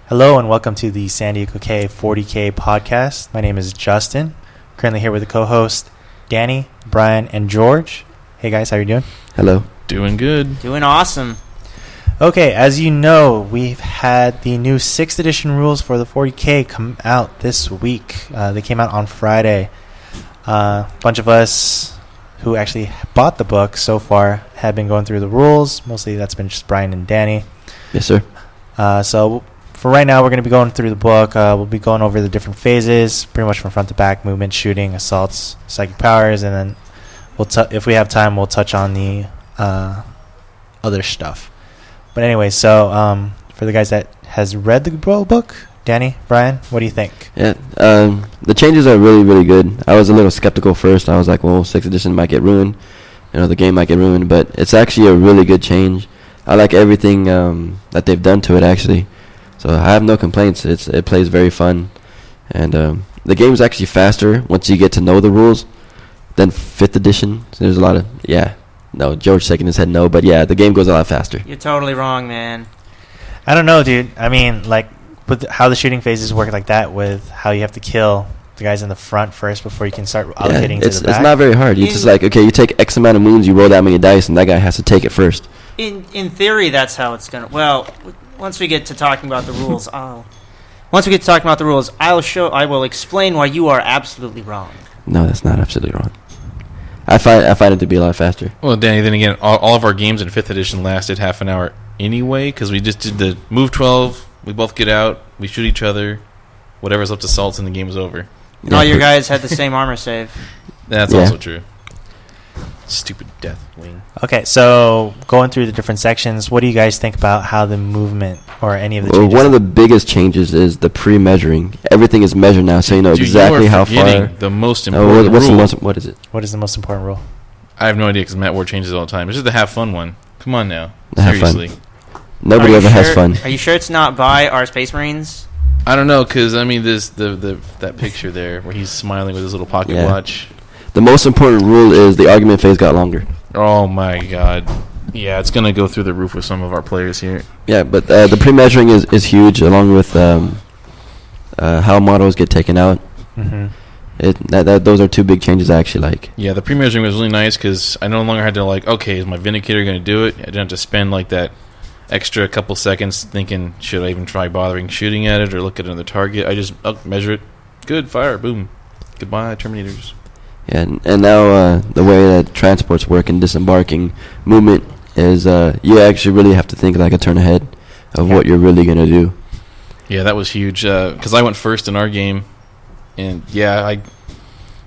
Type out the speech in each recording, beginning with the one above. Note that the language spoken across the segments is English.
Hello and welcome to the San Diego K 40K podcast. My name is Justin. Currently here with the co-host Danny, Brian, and George. Hey guys, how are you doing? Hello. Doing good. Doing awesome. Okay, as you know, we've had the new 6th edition rules for the 40K come out this week. They came out on Friday. A bunch of us who actually bought the book so far have been going through the rules. Mostly that's been just Brian and Danny. Yes, sir. So for right now, we're going to be going through the book. We'll be going over the different phases, pretty much from front to back, movement, shooting, assaults, psychic powers, and then if we have time, we'll touch on the other stuff. But anyway, so for the guys that has read the book, Danny, Brian, what do you think? Yeah, the changes are really, really good. I was a little skeptical first. I was like, well, 6th edition might get ruined. The game might get ruined, but it's actually a really good change. I like everything that they've done to it, actually. So I have no complaints. It plays very fun. And the game's actually faster once you get to know the rules than 5th edition. So there's a lot of, no, George shaking his head no, but yeah, the game goes a lot faster. You're totally wrong, man. I don't know, dude. I mean, like, with how the shooting phases work like that, with how you have to kill the guys in the front first before you can start allocating to the back. It's not very hard. You just like, okay, you take X amount of moons, you roll that many dice, and that guy has to take it first. In theory, that's how it's gonna. Well, once we get to talking about the rules, I will explain why you are absolutely wrong. No, that's not absolutely wrong. I find it to be a lot faster. Well, Danny, then again, all of our games in 5th edition lasted half an hour anyway, because we just did the move 12, we both get out, we shoot each other, whatever's left assaults, and the game was over. And all your guys had the same armor save. That's also true. Stupid Deathwing. Okay, so going through the different sections, what do you guys think about how the movement or any of the changes? One of the biggest changes is the pre-measuring. Everything is measured now, so you know exactly how far. The most important rule. What is it? What is the most important rule? I have no idea because Matt Ward changes all the time. It's just the have fun one. Come on now. Seriously. Nobody ever has fun. Are you sure it's not by our Space Marines? I don't know, because I mean, that picture there where he's smiling with his little pocket watch. The most important rule is the argument phase got longer. Oh my god. Yeah, it's going to go through the roof with some of our players here. Yeah, but the pre-measuring is huge, along with how models get taken out. Mm-hmm. Those are two big changes I actually like. Yeah, the pre-measuring was really nice because I no longer had to okay, is my Vindicator going to do it? I didn't have to spend that extra couple seconds thinking, should I even try bothering shooting at it or look at another target? I just measure it. Good, fire, boom. Goodbye, Terminators. Yeah, and now the way that transports work and disembarking movement is you actually really have to think like a turn ahead of what you're really going to do. Yeah, that was huge because I went first in our game, and I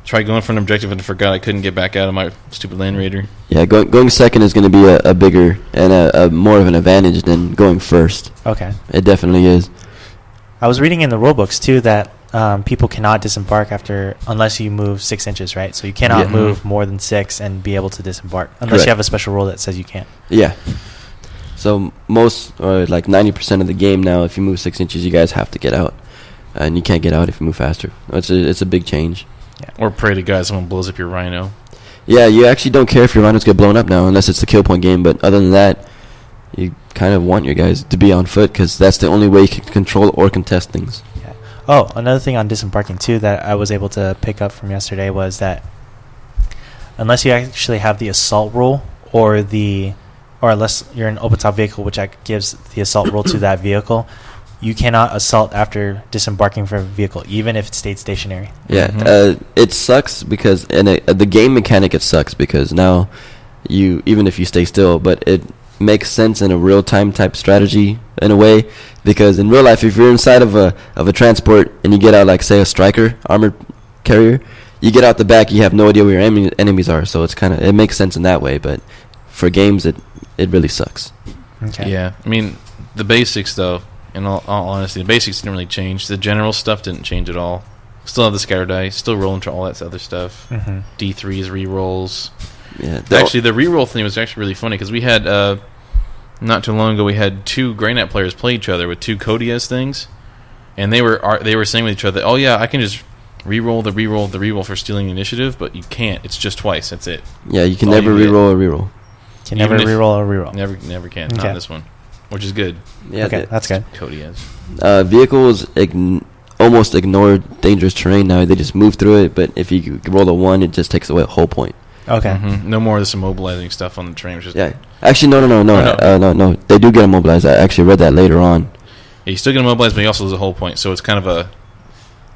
tried going for an objective and forgot I couldn't get back out of my stupid Land Raider. Yeah, going second is going to be a bigger and a more of an advantage than going first. Okay. It definitely is. I was reading in the rule books, too, that people cannot disembark unless you move 6 inches, right? So you cannot move more than 6 and be able to disembark unless you have a special rule that says you can't. Yeah. So most, or 90% of the game now, if you move 6 inches, you guys have to get out, and you can't get out if you move faster. It's a big change. Yeah. Or pray to God someone blows up your Rhino. Yeah, you actually don't care if your Rhinos get blown up now, unless it's the kill point game. But other than that, you kind of want your guys to be on foot because that's the only way you can control or contest things. Oh, another thing on disembarking, too, that I was able to pick up from yesterday was that unless you actually have the assault rule or unless you're an open-top vehicle, which gives the assault rule to that vehicle, you cannot assault after disembarking from a vehicle, even if it stayed stationary. Yeah, it sucks because the game mechanic, it sucks because now even if you stay still, but it makes sense in a real-time type strategy in a way, because in real life, if you're inside of a transport and you get out, say a striker armored carrier, you get out the back, you have no idea where your enemies are, so it makes sense in that way, but for games it really sucks. Okay. Yeah, I mean the basics though, in all honesty, the basics didn't really change. The general stuff didn't change at all. Still have the scatter dice, still roll into all that other stuff. Mm-hmm. D3s, rerolls. Yeah, actually, the reroll thing was actually really funny because we had not too long ago we had 2 Grey Knight players play each other with 2 Kodias things, and they were saying with each other, "Oh yeah, I can just reroll the reroll for stealing the initiative," but you can't. It's just twice. That's it. Yeah, you can never reroll a reroll. Can never reroll a reroll. Never can. Okay. Not this one. which is good. Yeah, Okay, that's good. Cody has. Vehicles almost ignore dangerous terrain now. They just move through it, but if you roll a 1, it just takes away a whole point. Okay. No more of this immobilizing stuff on the train. Which is, Yeah. Actually, no. They do get immobilized. I actually read that later on. Yeah, you still get immobilized, but you also lose a whole point. So it's kind of a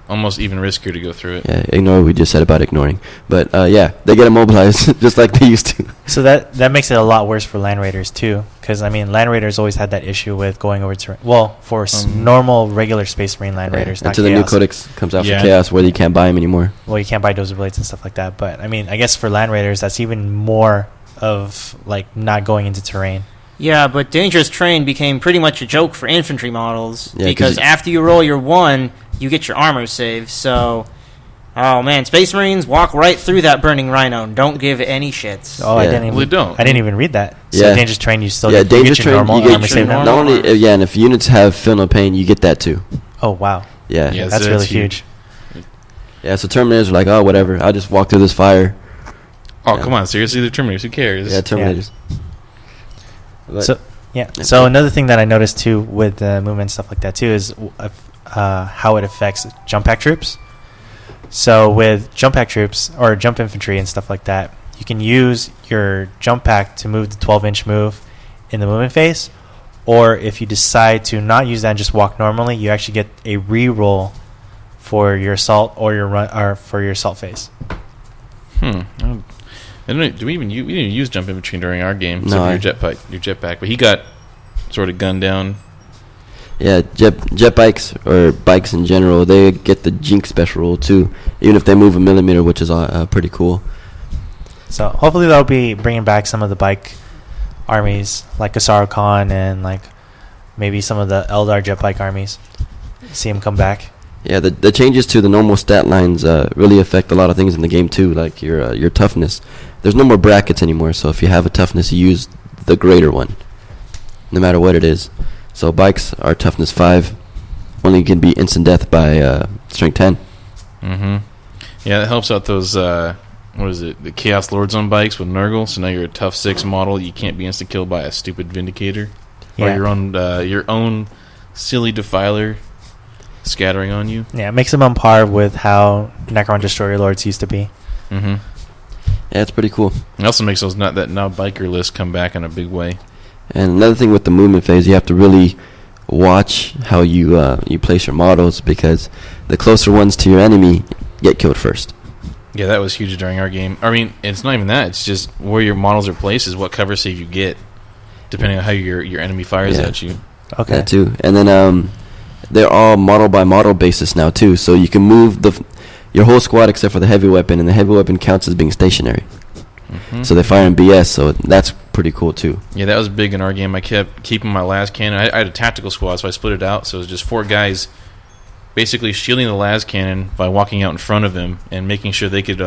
almost even riskier to go through it. Yeah, ignore what we just said about ignoring. But yeah, they get immobilized just like they used to. So that makes it a lot worse for Land Raiders too, because I mean Land Raiders always had that issue with going over terrain. Well, for normal regular Space Marine Land Raiders, not until the Chaos. new codex comes out Yeah. for Chaos, where you can't buy them anymore. Well, you can't buy dozer blades and stuff like that. But I mean, I guess for Land Raiders, that's even more of like not going into terrain. Yeah, but Dangerous Terrain became pretty much a joke for infantry models Yeah, because 'cause after you roll your 1, you get your armor save. So, oh man, Space Marines walk right through that burning rhino. Don't give any shits. Oh, I Yeah. didn't even. Well, they don't. I didn't even read that. So Yeah. Dangerous Terrain, you still Yeah, get, you Dangerous get your Terrain, normal you get armor save now. not only yeah, and if units have feel no pain, you get that too. Oh wow, Yeah, Yeah. that's so really that's huge. huge. yeah. So Terminators are like, oh, whatever. I'll just walk through this fire. Oh, Yeah. come on. Seriously, the Terminators. Who cares? Yeah, Terminators. But- So yeah. So another thing that I noticed too with the movement and stuff like that too is how it affects jump pack troops. So with jump pack troops or jump infantry and stuff like that, you can use your jump pack to move the 12-inch move in the movement phase, or if you decide to not use that and just walk normally, you actually get a re-roll for your assault or your run or for your assault phase. I don't know, do we didn't even use jump infantry during our game? No, Except for your jetpack, but he got sort of gunned down. Yeah, jet bikes or bikes in general, they get the Jinx special rule too, even if they move a millimeter, which is pretty cool. So hopefully they'll be bringing back some of the bike armies like Asaro Khan and like maybe some of the Eldar jet bike armies. See them come back. Yeah, the changes to the normal stat lines really affect a lot of things in the game too, like your toughness. There's no more brackets anymore, so if you have a toughness, you use the greater one, no matter what it is. So bikes are toughness 5, only can be instant death by strength 10. Mm-hmm. Yeah, that helps out those. What is it? The Chaos Lords on bikes with Nurgle. So now you're a tough 6 model. You can't be insta killed by a stupid Vindicator or Yeah. your own silly Defiler scattering on you. Yeah, it makes them on par with how Necron Destroyer Lords used to be. Mm-hmm. Yeah, it's pretty cool. It also makes those that now biker list come back in a big way. And another thing with the movement phase, you have to really watch how you place your models, because the closer ones to your enemy get killed first. Yeah, that was huge during our game. I mean, it's not even that. It's just where your models are placed is what cover save you get, depending on how your enemy fires Yeah. at you. Okay. That too. And then they're all model by model basis now too, so you can move your whole squad except for the heavy weapon, and the heavy weapon counts as being stationary. Mm-hmm. So they fire in BS, so that's pretty cool too. Yeah, that was big in our game. I kept keeping my las cannon. I had a tactical squad, so I split it out. So it was just 4 guys basically shielding the las cannon by walking out in front of him and making sure they could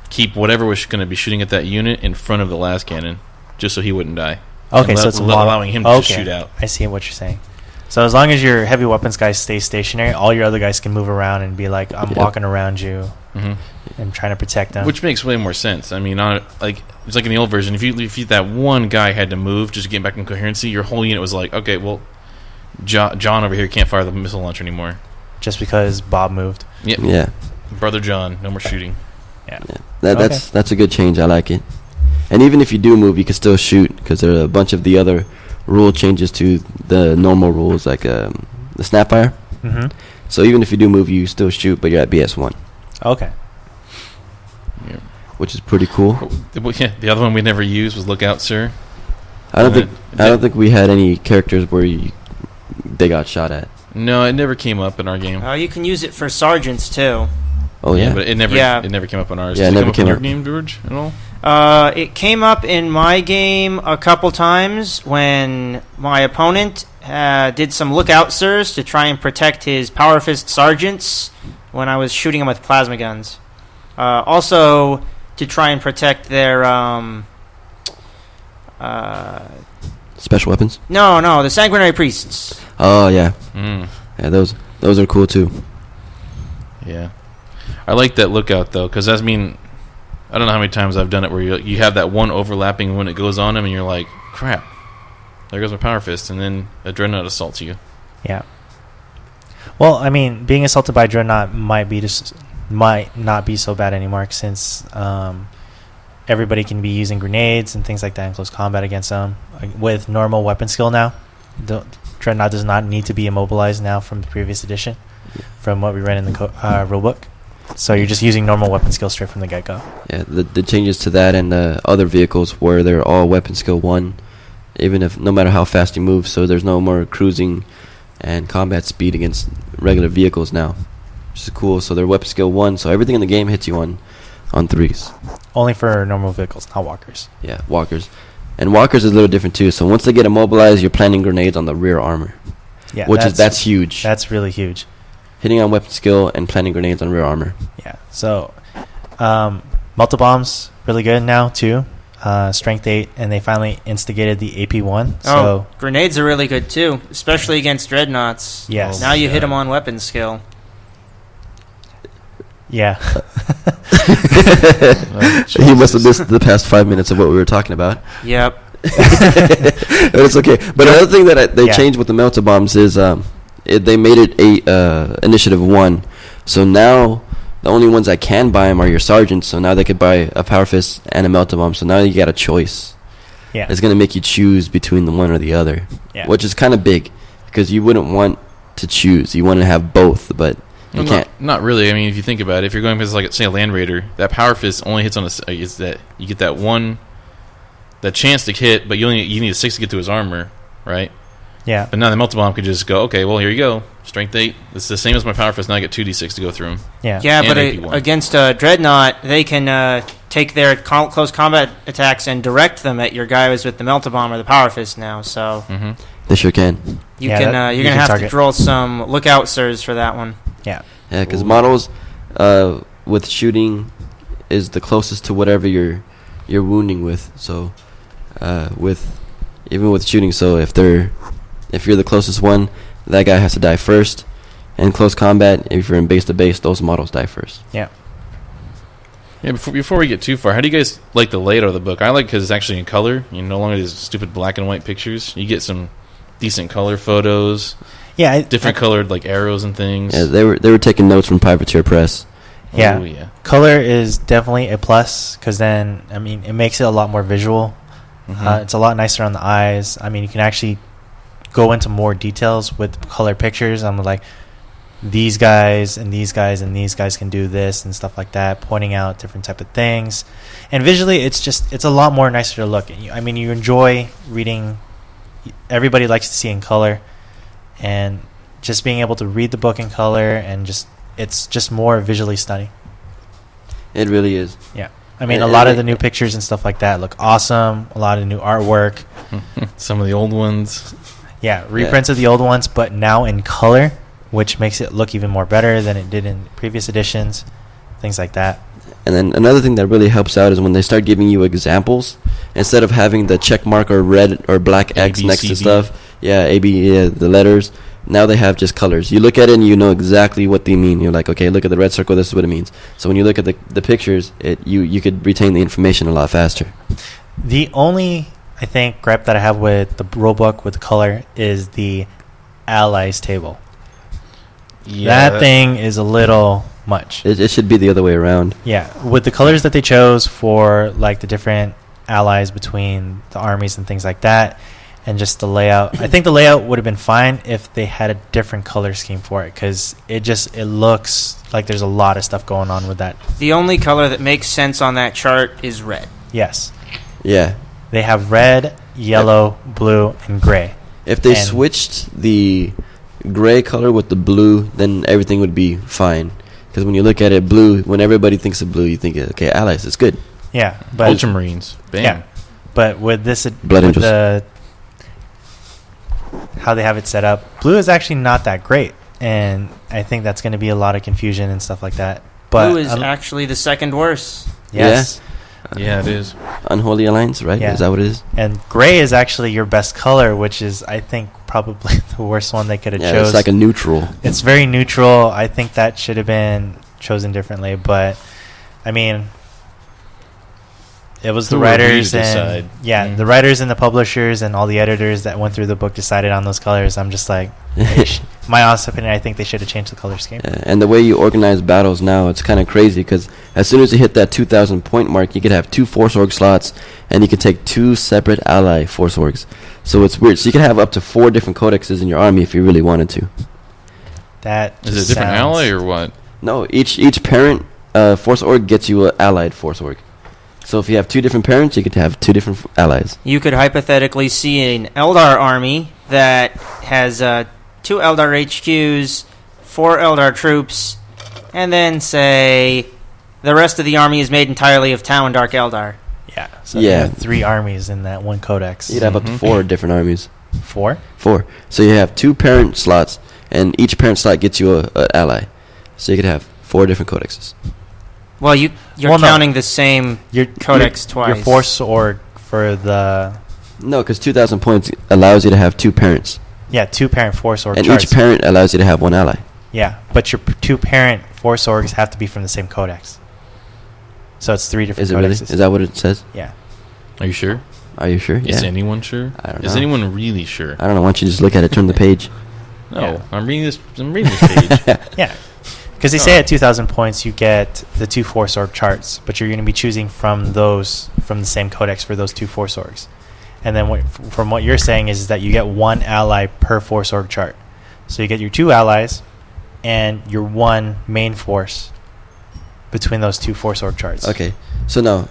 keep whatever was going to be shooting at that unit in front of the las cannon, just so he wouldn't die. Okay, And so it's allowing him to just shoot out. I see what you're saying. So as long as your heavy weapons guys stay stationary, all your other guys can move around and be like, I'm Yep. walking around you Mm-hmm. and trying to protect them. Which makes way more sense. I mean, it's like in the old version. If you that one guy had to move just to get back in coherency, your whole unit was like, okay, well, John over here can't fire the missile launcher anymore. just because Bob moved. Yep. Yeah, Brother John, no more shooting. Yeah. that's a good change. I like it. And even if you do move, you can still shoot, because there are a bunch of the other rule changes to the normal rules, like the Snapfire. Mm-hmm. So even if you do move, you still shoot, but you're at BS1, Okay. Yeah. which is pretty cool. Yeah, the other one we never used was Lookout, Sir. I don't think we had any characters where they got shot at. No, it never came up in our game. You can use it for sergeants too. Oh yeah, but it never came up on ours. Yeah, it Did never it come up in came your up. game, George, at all? It came up in my game a couple times when my opponent did some lookout sirs to try and protect his Power Fist sergeants when I was shooting them with plasma guns. Also, to try and protect their special weapons. No, the sanguinary priests. Oh yeah, Mm, yeah. Those are cool too. yeah. I like that Lookout, though, because I mean, I don't know how many times I've done it where you have that one overlapping when it goes on him, and you're like, crap. there goes my Power Fist, and then a Dreadnought assaults you. Yeah. Well, I mean, being assaulted by Dreadnought might not be so bad anymore since everybody can be using grenades and things like that in close combat against them. With normal weapon skill now, the Dreadnought does not need to be immobilized now from the previous edition, from what we read in the rulebook. So you're just using normal weapon skill straight from the get-go. Yeah, the changes to that and the other vehicles where they're all weapon skill 1, even if no matter how fast you move, so there's no more cruising and combat speed against regular vehicles now, which is cool. So they're weapon skill 1, so everything in the game hits you on 3s. Only for normal vehicles, not walkers. Yeah, walkers. And walkers is a little different too. So once they get immobilized, you're planting grenades on the rear armor. Yeah, that's huge. That's really huge. Hitting on weapon skill and planting grenades on rear armor. Yeah. So, multi-bombs really good now too. Strength 8, and they finally instigated the AP1. So grenades are really good too, especially against dreadnoughts. Yes. Now you hit them on weapon skill. yeah. He must have missed the past 5 minutes of what we were talking about. Yep. But it's okay. But another thing that they changed with the melta bombs is they made it initiative 1. So now the only ones that can buy them are your sergeants. So now they could buy a Power Fist and a melta bomb. So now you got a choice. Yeah. It's going to make you choose between the one or the other, Yeah. which is kind of big because you wouldn't want to choose. You want to have both, but you Well, can't. Not really. I mean, if you think about it, if you're going against, like, say, a Land Raider, that Power Fist only hits on is that you get that chance to hit, but you need a 6 to get to his armor, right? Yeah. But now the Melta Bomb could just go, okay, well, here you go. Strength 8. It's the same as my Power Fist. Now I get 2d6 to go through them. Yeah. Yeah, And but AP1. against a dreadnought, they can take their close combat attacks and direct them at your guys with the melta bomb or the power fist now. So Mm-hmm. They sure can. you Yeah, can that- you're you gonna can have target. to draw some lookout sirs for that one. Yeah. Yeah, because models with shooting is the closest to whatever you're wounding with. So even with shooting, so if you're the closest one, that guy has to die first. In close combat, if you're in base to base, those models die first. Yeah. Yeah, before we get too far, how do you guys like the layout of the book? I like because it's actually in color. You no longer these stupid black and white pictures. You get some decent color photos, Yeah. different colored like arrows and things. Yeah, they were taking notes from Privateer Press. Yeah. Oh, yeah. Color is definitely a plus because then, I mean, it makes it a lot more visual. Mhm. It's a lot nicer on the eyes. I mean, you can actually go into more details with color pictures. I'm like, these guys and these guys and these guys can do this and stuff like that, pointing out different type of things. And visually, it's a lot more nicer to look. I mean, you enjoy reading. Everybody likes to see in color, and just being able to read the book in color and it's just more visually stunning. It really is. Yeah. I mean, And- a lot and of the new pictures and stuff like that look awesome. A lot of new artwork. Some of the old ones. Yeah, reprints of the old ones, but now in color, which makes it look even more better than it did in previous editions. Things like that. And then another thing that really helps out is when they start giving you examples, instead of having the check mark or red or black X A, B, next C, to D. stuff. Yeah, A, B, yeah, the letters. Now they have just colors. You look at it and you know exactly what they mean. You're like, okay, look at the red circle. This is what it means. So when you look at the pictures, you could retain the information a lot faster. The only, I think, gripe that I have with the rulebook with the color is the allies table. That thing is a little much. It should be the other way around. Yeah, with the colors that they chose for like the different allies between the armies and things like that, and just the layout. I think the layout would have been fine if they had a different color scheme for it, because it looks like there's a lot of stuff going on with that. The only color that makes sense on that chart is red. Yes, Yeah. they have red, yellow, blue, and gray. If they And- switched the gray color with the blue, then everything would be fine. Because when you look at it, blue, when everybody thinks of blue, you think, okay, allies, it's good. Yeah, but Ultramarines. Bam. yeah, but with this, Blood with Angels. how they have it set up, blue is actually not that great, and I think that's going to be a lot of confusion and stuff like that. But Blue is actually the second worst. yes, Yeah, it is. Unholy Alliance, right? Yeah. Is that what it is? and gray is actually your best color, which is I think probably the worst one they could have Yeah, chose. it's like a neutral. It's very neutral. I think that should have been chosen differently, but I mean, it was the Who are we to writers decide? and the writers and the publishers and all the editors that went through the book decided on those colors. I'm just like, my honest opinion, I think they should have changed the color scheme. And the way you organize battles now, it's kind of crazy because as soon as you hit that 2,000 point mark, you could have 2 Force Org slots, and you could take 2 separate ally Force Orgs. So it's weird. So you could have up to 4 different codexes in your army if you really wanted to. That Is it a different ally or what? No, each parent Force Org gets you an allied Force Org. So if you have 2 different parents, you could have 2 different allies. You could hypothetically see an Eldar army that has 2 Eldar HQs, 4 Eldar troops, and then say the rest of the army is made entirely of Tau and Dark Eldar. Yeah. So Yeah. you have 3 armies in that one codex. You'd have up to 4 different armies. 4? 4. So you have 2 parent slots, and each parent slot gets you an ally. So you could have 4 different codexes. Well, you're Well, no. counting the same codex twice. Your Force Org for the... No, because 2,000 points allows you to have 2 parents. Yeah, 2 parent Force Org And charts. each parent allows you to have 1 ally. Yeah, but your 2 parent Force Orgs have to be from the same codex. So it's 3 different Is it really? codexes. Is that what it says? Yeah. Are you sure? Are you sure? Is Yeah. anyone sure? I don't Is know. anyone really sure? I don't know. Why don't you just look at it, turn the page. No, Yeah. I'm reading this page. Yeah. Because they say at 2,000 points you get the 2 Force Org charts, but you're going to be choosing from the same codex for those 2 Force Orgs. And then from what you're saying is that you get 1 ally per Force Org chart. So you get your 2 allies and your 1 main force between those 2 Force Org charts. Okay. So no.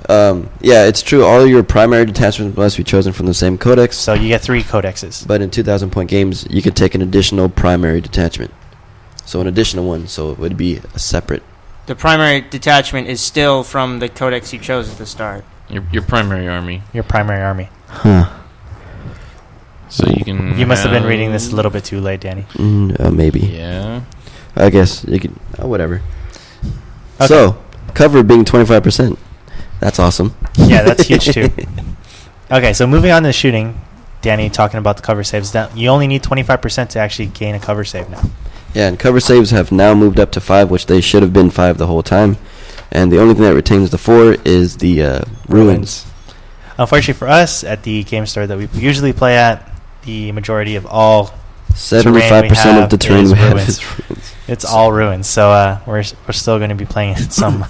Yeah, it's true. All your primary detachments must be chosen from the same codex. So you get 3 codexes. But in 2,000 point games, you could take an additional primary detachment. So an additional one. So it would be a separate. The primary detachment is still from the codex you chose at the start. Your primary army. Your primary army. Huh. So you can. You must have been reading this a little bit too late, Danny. Maybe. Yeah. I guess you could. Whatever. Okay. So cover being 25%. That's awesome. Yeah, that's huge too. Okay, so moving on to shooting, Danny talking about the cover saves. Now, you only need 25% to actually gain a cover save now. Yeah, and cover saves have now moved up to 5, which they should have been 5 the whole time. And the only thing that retains the 4 is the ruins. Unfortunately for us, at the game store that we usually play at, the majority of all 75% of the terrain is we have ruins. is ruins. It's all ruins. So we're still going to be playing some.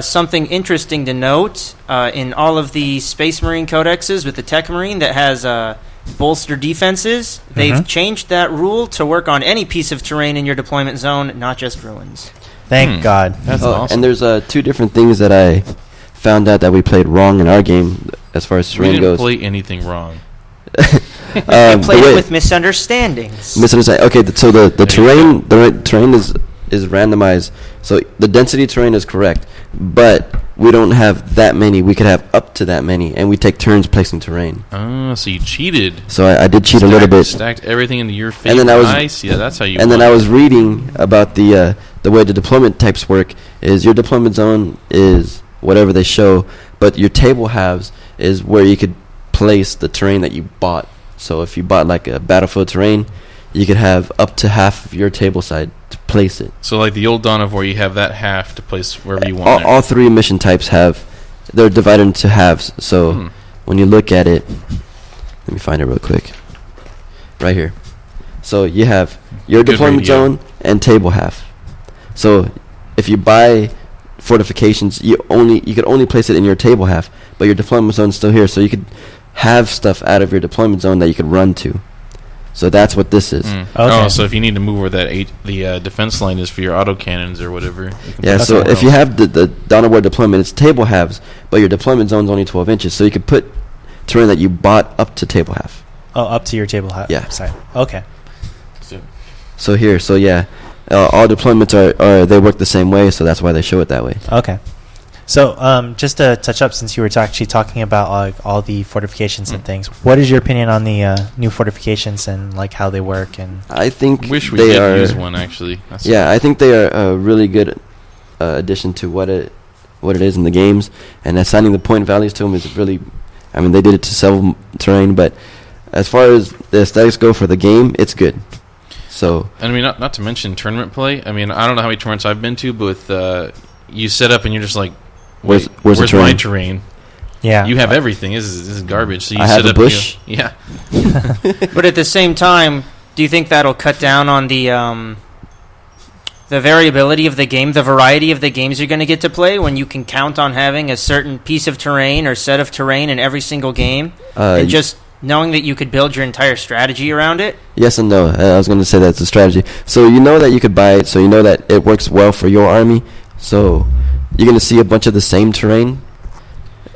Something interesting to note, in all of the Space Marine codexes with the Tech Marine that has bolster defenses, they've changed that rule to work on any piece of terrain in your deployment zone, not just ruins. Thank God. That's awesome. And there's 2 different things that I found out that we played wrong in our game as far as we terrain didn't goes. play anything wrong. You played it with misunderstandings. Okay, so the terrain is randomized. So the density terrain is correct, but we don't have that many. We could have up to that many, and we take turns placing terrain. Oh, so you cheated. So I did cheat a little bit. Stacked everything into your favor. And then I was- I see. That's how you. And then won. I was reading about the way the deployment types work. Is your deployment zone is whatever they show, but your table halves is where you could place the terrain that you bought. So if you bought like a battlefield terrain, you could have up to half of your table side to place it. So like the old Dawn of War, you have that half to place wherever you want. All 3 mission types they're divided into halves. So when you look at it, let me find it real quick. Right here. So you have your Good deployment radio. zone and table half. So if you buy fortifications, you could only place it in your table half, but your deployment zone is still here. So you could have stuff out of your deployment zone that you could run to. So that's what this is. Mm. Okay. Oh, so if you need to move where the defense line is for your autocannons or whatever. You can Yeah, put it so somewhere if you else. have the Dawn of War deployment, it's table halves, but your deployment zone's only 12 inches, so you could put terrain that you bought up to table half. Oh, up to your table Yeah. side. Okay. So here, so yeah, all deployments are they work the same way, so that's why they show it that way. Okay. So, just to touch up, since you were actually talking about all the fortifications and things, what is your opinion on the new fortifications and like how they work? And I think Wish we they did are. use one actually. That's Yeah, I think they are a really good addition to what it is in the games, and assigning the point values to them is really. I mean, they did it to several terrain, but as far as the aesthetics go for the game, it's good. So And I mean, not to mention tournament play. I mean, I don't know how many tournaments I've been to, but with you set up and you're just like, Where's wait, the where's my terrain? Yeah. You have everything. This is garbage. So you I set have a up bush. Yeah. But at the same time, do you think that'll cut down on the variability of the game, the variety of the games you're going to get to play when you can count on having a certain piece of terrain or set of terrain in every single game, and just knowing that you could build your entire strategy around it? Yes and no. I was going to say that's a strategy. So you know that you could buy it, so you know that it works well for your army. So you're going to see a bunch of the same terrain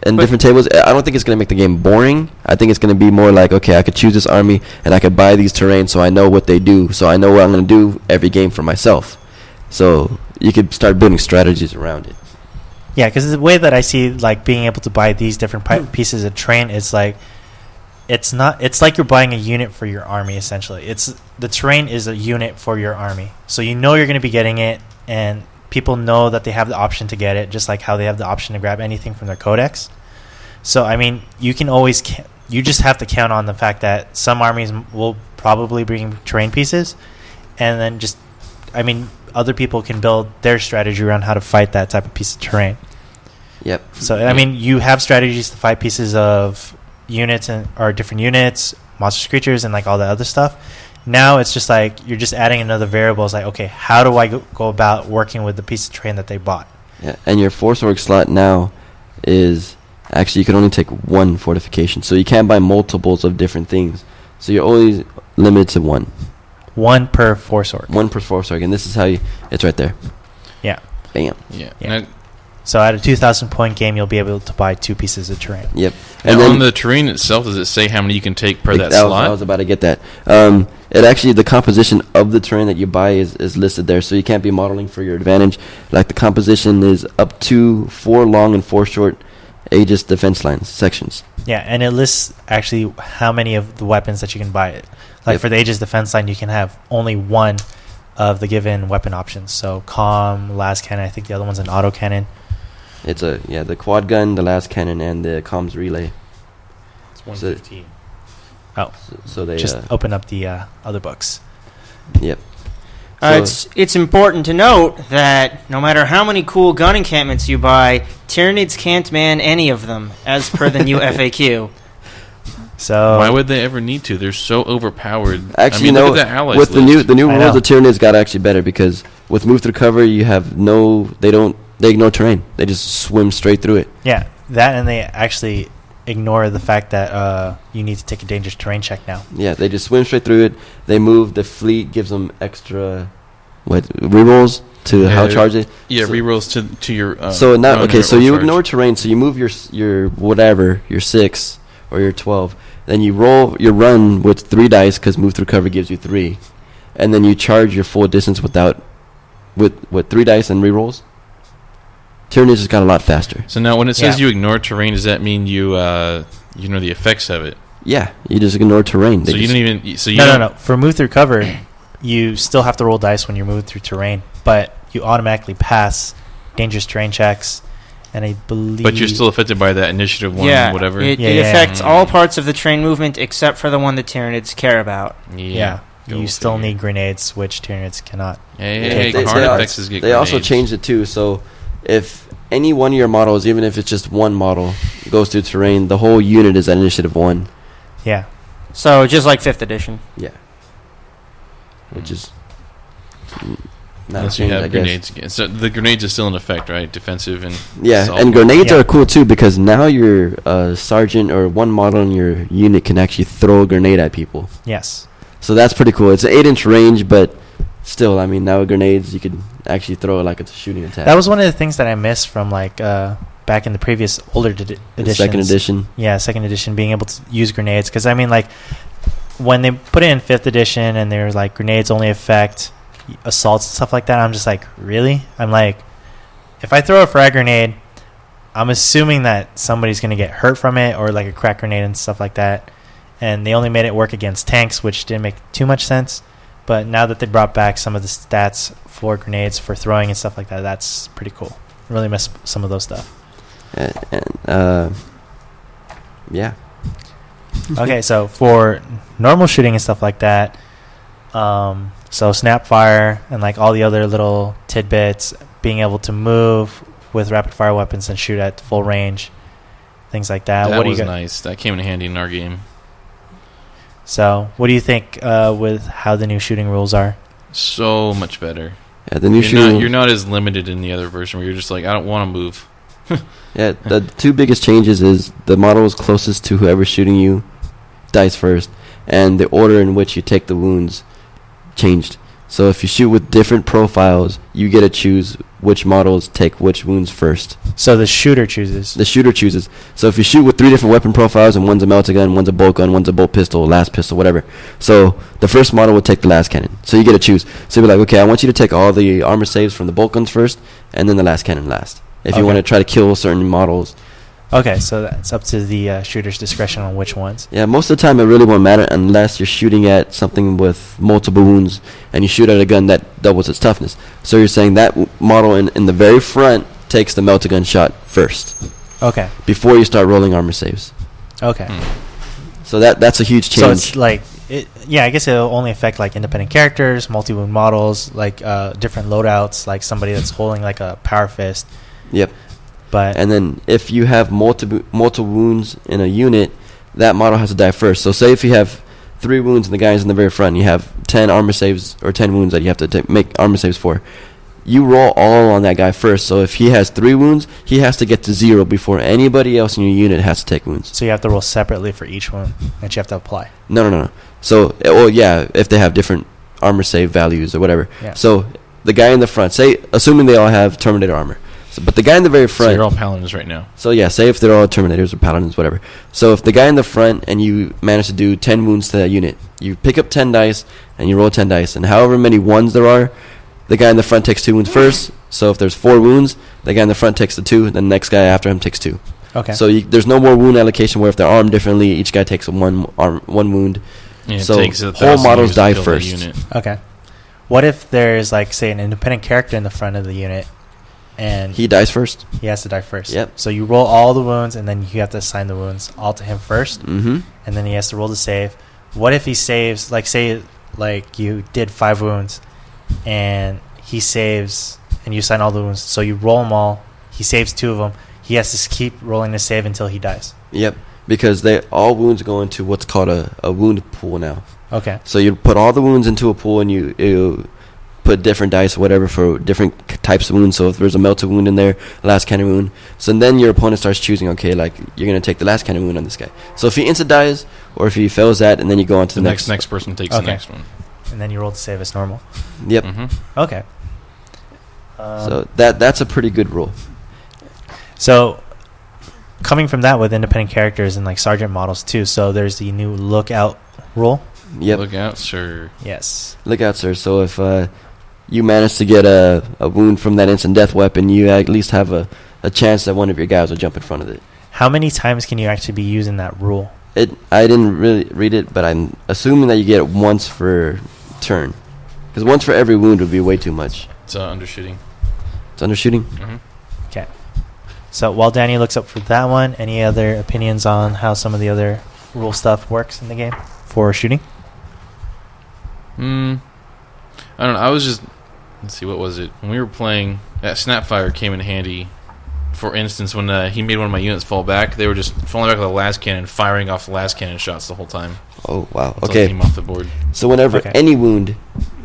in different tables. I don't think it's going to make the game boring. I think it's going to be more like, okay, I could choose this army, and I could buy these terrains so I know what they do, so I know what I'm going to do every game for myself. So you could start building strategies around it. Yeah, because the way that I see like being able to buy these different pieces of terrain is like it's like you're buying a unit for your army essentially. The terrain is a unit for your army, so you know you're going to be getting it, and people know that they have the option to get it, just like how they have the option to grab anything from their codex. So I mean, you can always you just have to count on the fact that some armies will probably bring terrain pieces, and then just other people can build their strategy around how to fight that type of piece of terrain. Yep. So, I mean, you have strategies to fight pieces of units or different units, monsters, creatures, and like all the other stuff. Now it's just like you're just adding another variable. It's like, okay, how do I go about working with the piece of terrain that they bought? Yeah, and your Force Org slot now is actually you can only take one fortification. So you can't buy multiples of different things. So you're always limited to one. One per Force Org. One per Force Org, and this is how it's right there. Yeah. Bam. Yeah. Yeah. So at a 2,000 point game, you'll be able to buy 2 pieces of terrain. Yep. And on the terrain itself, does it say how many you can take per that slot? I was about to get that. It actually, the composition of the terrain that you buy is listed there, so you can't be modeling for your advantage. Like the composition is up to 4 long and 4 short Aegis defense lines sections. Yeah, and it lists actually how many of the weapons that you can buy. Like for the Aegis defense line, you can have only one of the given weapon options. So comm, las cannon, I think the other one's an auto cannon. It's the quad gun, the las cannon, and the comms relay. It's 115. So they just open up the other books. Yep. It's important to note that no matter how many cool gun encampments you buy, Tyranids can't man any of them, as per the new FAQ. So why would they ever need to? They're so overpowered. Actually, look at the allies with list. the new rules, the Tyranids got actually better because with move through cover, you have they ignore terrain. They just swim straight through it. Yeah, that, and they actually ignore the fact that you need to take a dangerous terrain check now. Yeah, they just swim straight through it. They move. The fleet gives them extra rerolls to how charge it. Yeah, rerolls to your. So now, okay, so you charge. ignore terrain. So you move your whatever, your 6 or your 12. Then you roll your run with 3 dice because move through cover gives you 3, and then you charge your full distance with 3 dice and rerolls. Tyranids just got a lot faster. So now, when it says you ignore terrain, does that mean you know the effects of it? Yeah, you just ignore terrain. So you don't even. So you no. For move through cover, you still have to roll dice when you're moving through terrain, but you automatically pass dangerous terrain checks. And I believe, but you're still affected by that initiative one, whatever. It affects all parts of the terrain movement except for the one that Tyranids care about. Yeah. You still need grenades, which Tyranids cannot. Hey, Carnifexes get grenades. They also changed it too. So if any one of your models, even if it's just one model, goes through terrain, the whole unit is at initiative 1. Yeah. So just like 5th edition. Yeah. Which is not unless change, you have I grenades guess. again. So the grenades are still in effect, right? Defensive and yeah, and grenades are cool too because now your sergeant or one model in your unit can actually throw a grenade at people. Yes. So that's pretty cool. It's an 8-inch range, but still, I mean, now with grenades you could actually throw it like it's a shooting attack. That was one of the things that I missed from like back in the previous older editions. Second edition. Yeah, 2nd edition, being able to use grenades. Because, I mean, like, when they put it in 5th edition and there's like grenades only affect assaults and stuff like that, I'm just like, really? I'm like, if I throw a frag grenade, I'm assuming that somebody's going to get hurt from it, or like a crack grenade and stuff like that. And they only made it work against tanks, which didn't make too much sense. But now that they brought back some of the stats for grenades for throwing and stuff like that, that's pretty cool. Really miss some of those stuff. Yeah. Okay, so for normal shooting and stuff like that, so Snapfire and like all the other little tidbits, being able to move with rapid fire weapons and shoot at full range, things like that. That What do was you nice. That came in handy in our game. So, what do you think with how the new shooting rules are? So much better. Yeah, the new shooting. You're not as limited in the other version where you're just like, I don't want to move. Yeah, the two biggest changes is the model is closest to whoever's shooting you dies first, and the order in which you take the wounds changed. So if you shoot with different profiles, you get to choose which models take which wounds first. So the shooter chooses. The shooter chooses. So if you shoot with 3 different weapon profiles, and one's a melta gun, one's a bolt gun, one's a bolt pistol, last pistol, whatever. So the first model will take the last cannon. So you get to choose. So you'll be like, okay, I want you to take all the armor saves from the bolt guns first, and then the last cannon last. If you want to try to kill certain models. Okay, so that's up to the shooter's discretion on which ones. Yeah, most of the time it really won't matter unless you're shooting at something with multiple wounds and you shoot at a gun that doubles its toughness. So you're saying that model in the very front takes the melta gun shot first Okay. before you start rolling armor saves. Okay. So that's a huge change. So it's like, I guess it'll only affect like independent characters, multi-wound models, like different loadouts, like somebody that's holding like a power fist. Yep. But And then if you have multiple wounds in a unit, that model has to die first. So say if you have 3 wounds and the guy's in the very front, and you have 10 armor saves or 10 wounds that you have to make armor saves for. You roll all on that guy first. So if he has 3 wounds, he has to get to 0 before anybody else in your unit has to take wounds. so you have to roll separately for each one that you have to apply. No. So, if they have different armor save values or whatever. Yeah. So the guy in the front, assuming they all have Terminator armor. But the guy in the very So front. you're all paladins right now. So yeah, say if they're all Terminators or Paladins, whatever. So if the guy in the front and you manage to do 10 wounds to that unit, you pick up 10 dice and you roll 10 dice, and however many ones there are, the guy in the front takes 2 wounds first. So if there's 4 wounds, the guy in the front takes the 2, then the next guy after him takes 2. Okay. So there's no more wound allocation where if they're armed differently, each guy takes one wound. And So it takes whole 1,000 models years to die kill that first. unit. Okay. What if there's like, say, an independent character in the front of the unit, and He dies first. he has to die first? Yep. So you roll all the wounds, and then you have to assign the wounds all to him first, Mm-hmm. and then he has to roll the save. What if he saves, like, say, like you did 5 wounds, and he saves, and you assign all the wounds, so you roll them all. He saves 2 of them. He has to keep rolling the save until he dies. Yep. Because all wounds go into what's called a wound pool now. Okay. So you put all the wounds into a pool, and you put different dice or whatever for different types of wounds. So if there's a melta wound in there, last cannon wound. So then your opponent starts choosing, okay, like you're going to take the last cannon wound on this guy. So if he insta dies or if he fails that, and then you go on to The the next person takes Okay. the next one. And then you roll the save as normal. Yep. Mm-hmm. Okay. So that's a pretty good rule. So coming from that with independent characters and like sergeant models too, so there's the new lookout rule. Yep. Look out, sir. Yes. Look out, sir. So if you manage to get a wound from that instant death weapon, you at least have a chance that one of your guys will jump in front of it. How many times can you actually be using that rule? I didn't really read it, but I'm assuming that you get it once per turn. Because once for every wound would be way too much. It's undershooting. It's undershooting. Mm-hmm. Okay. So while Danny looks up for that one, any other opinions on how some of the other rule stuff works in the game for shooting? I don't know. I was just... Let's see, what was it? When we were playing, that Snapfire came in handy. For instance, when he made one of my units fall back, they were just falling back with the last cannon, firing off the last cannon shots the whole time. Oh, wow. Until they Okay. came off the board. So whenever Okay. any wound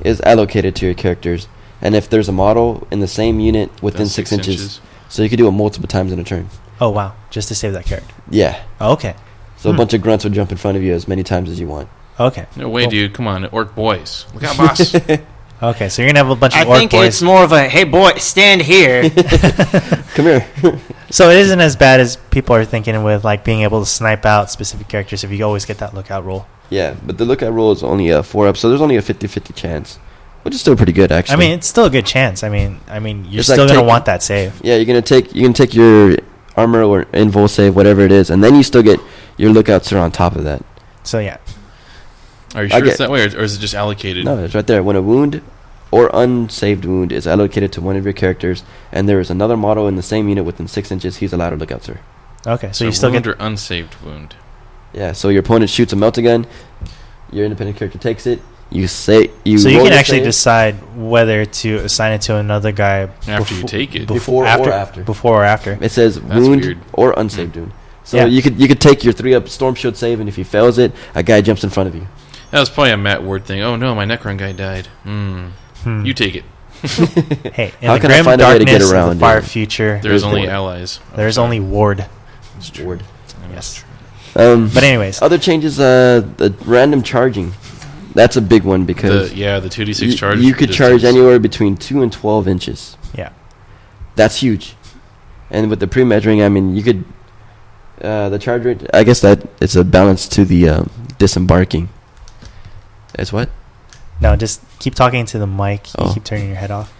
is allocated to your characters, and if there's a model in the same unit within That's 6 inches, so you can do it multiple times in a turn. Oh, wow. Just to save that character. Yeah. Oh, okay. So a bunch of grunts will jump in front of you as many times as you want. Okay. No way, Cool. dude. Come on, orc boys. Look out, boss. Okay, so you're going to have a bunch of I orc think boys. it's more of a, hey boy, stand here. Come here. So it isn't as bad as people are thinking with like being able to snipe out specific characters if you always get that lookout roll. Yeah, but the lookout roll is only a 4-up, so there's only a 50-50 chance, which is still pretty good, actually. I mean, it's still a good chance. I mean, you're It's still like going to taking- want that save. Yeah, you're gonna take your armor or invul save, whatever it is, and then you still get your lookout sir on top of that. So yeah. Are you I sure it's get- that way, or is it just allocated? No, it's right there. When a wound or unsaved wound is allocated to one of your characters, and there is another model in the same unit within 6 inches, he's allowed a lookout sir. Okay, so you still wound get or unsaved wound. Yeah, so your opponent shoots a melta gun, your independent character takes it. You say you. So you roll can your actually save decide whether to assign it to another guy After you take it. Before or after. Before or after. It says That's wound weird. or unsaved wound. So Yeah. you could take your 3-up Storm Shield save, and if he fails it, a guy jumps in front of you. That was probably a Matt Ward thing. Oh no, my Necron guy died. You take it. Hey, in How the can I grim find a way to get darkness of around the far it? future, There's only Ward. allies. there's only Ward. Ward. Yes. But anyways. other changes, the random charging. That's a big one because The 2d6 charge. you could charge anywhere between 2 and 12 inches. Yeah. That's huge. And with the pre-measuring, I mean, you could the charge rate. I guess that it's a balance to the disembarking. It's what? No, just keep talking to the mic. You Oh. keep turning your head off.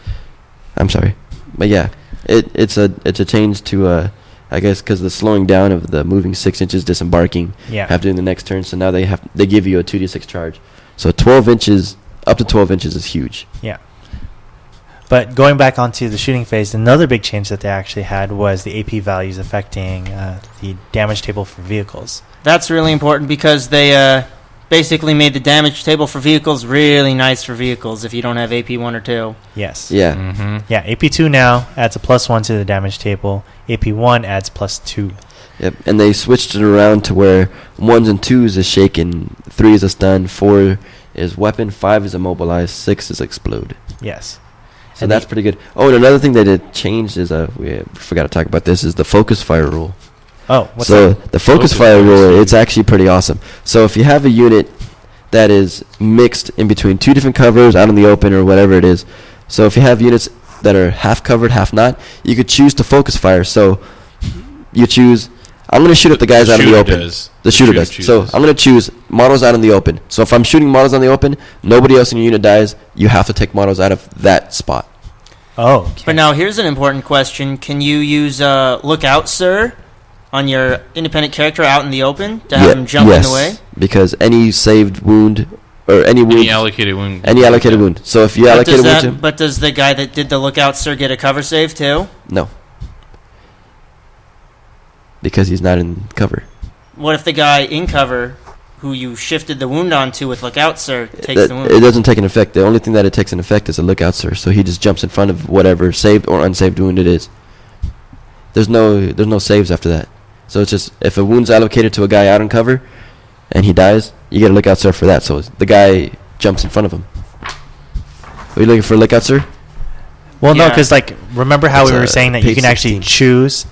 I'm sorry, but yeah, it's a change to I guess because the slowing down of the moving 6 inches disembarking Yeah. have to do in the next turn. So now they give you a 2d6 charge. So 12 inches up to 12 inches is huge. Yeah. But going back onto the shooting phase, another big change that they actually had was the AP values affecting the damage table for vehicles. That's really important because they basically made the damage table for vehicles really nice for vehicles if you don't have AP 1 or 2. Yes. Yeah. Mm-hmm. Yeah, AP2 now adds a +1 to the damage table. AP1 adds +2. Yep. And they switched it around to where 1s and 2s is shaken, 3 is a stun, 4 is weapon, 5 is immobilized, 6 is explode. Yes. So And that's pretty good. Oh, and another thing that it changed is we forgot to talk about this is the focus fire rule. Oh, what's So that? the focus Focus fire fire is rule, huge. it's actually pretty awesome. So if you have a unit that is mixed in between 2 different covers, out in the open or whatever it is. So if you have units that are half covered, half not, you could choose to focus fire. So you choose, I'm going to shoot at the guys out in the open. The shooter does. So I'm going to choose models out in the open. So if I'm shooting models on the open, nobody else in your unit dies. You have to take models out of that spot. Oh, okay. But now here's an important question. Can you use Look Out, Sir on your independent character out in the open to have him jump in the way? Because any saved wound or any wound, Any allocated wound. any allocated wound. So if you allocate a wound to him, But does the guy that did the Look Out, Sir get a cover save too? no. Because he's not in cover. What if the guy in cover who you shifted the wound onto with Look Out, Sir takes That- the wound? it doesn't take an effect. The only thing that it takes an effect is a lookout, sir. So he just jumps in front of whatever saved or unsaved wound it is. There's no saves after that. So it's just if a wound's allocated to a guy out in cover and he dies, you get a lookout, sir, for that. So the guy jumps in front of him. Are you looking for a lookout, sir? Well, no, Yeah. because remember how It's we were saying that you page can actually 16. choose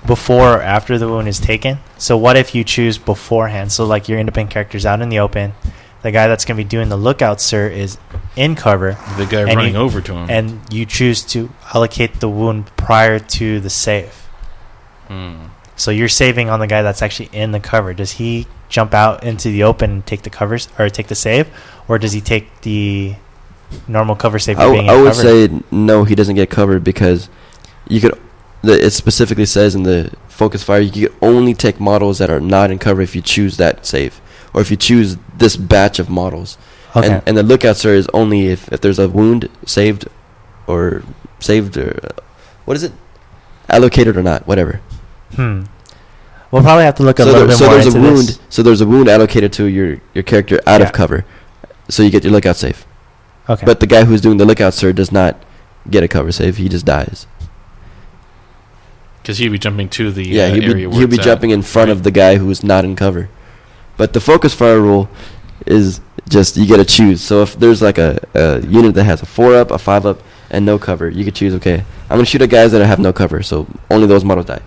before or after the wound is taken. So what if you choose beforehand? So like your independent character's out in the open, the guy that's going to be doing the lookout, sir, is in cover, The guy and running you- over to him. and you choose to allocate the wound prior to the save. So you're saving on the guy that's actually in the cover. Does he jump out into the open and take the covers or take the save, or does he take the normal cover save? for being I in would cover? say no, he doesn't get covered because you could. It specifically says in the focus fire you can only take models that are not in cover if you choose that save, or if you choose this batch of models. Okay. And the lookout, sir, is only if there's a wound saved or what is it? Allocated or not, whatever. We'll probably have to look a little bit more there's into a wound. this. So there's a wound allocated to your character out Yeah. of cover, so you get your lookout save. Okay. But the guy who's doing the lookout, sir, does not get a cover save. He just dies. Because he'd be jumping to the Yeah, area where he'll be it's jumping at. in front Right. of the guy who's not in cover. But the focus fire rule is just you get to choose. So if there's like a unit that has a 4-up, a 5-up, and no cover, you could choose, okay, I'm going to shoot at guys that have no cover, so only those models die.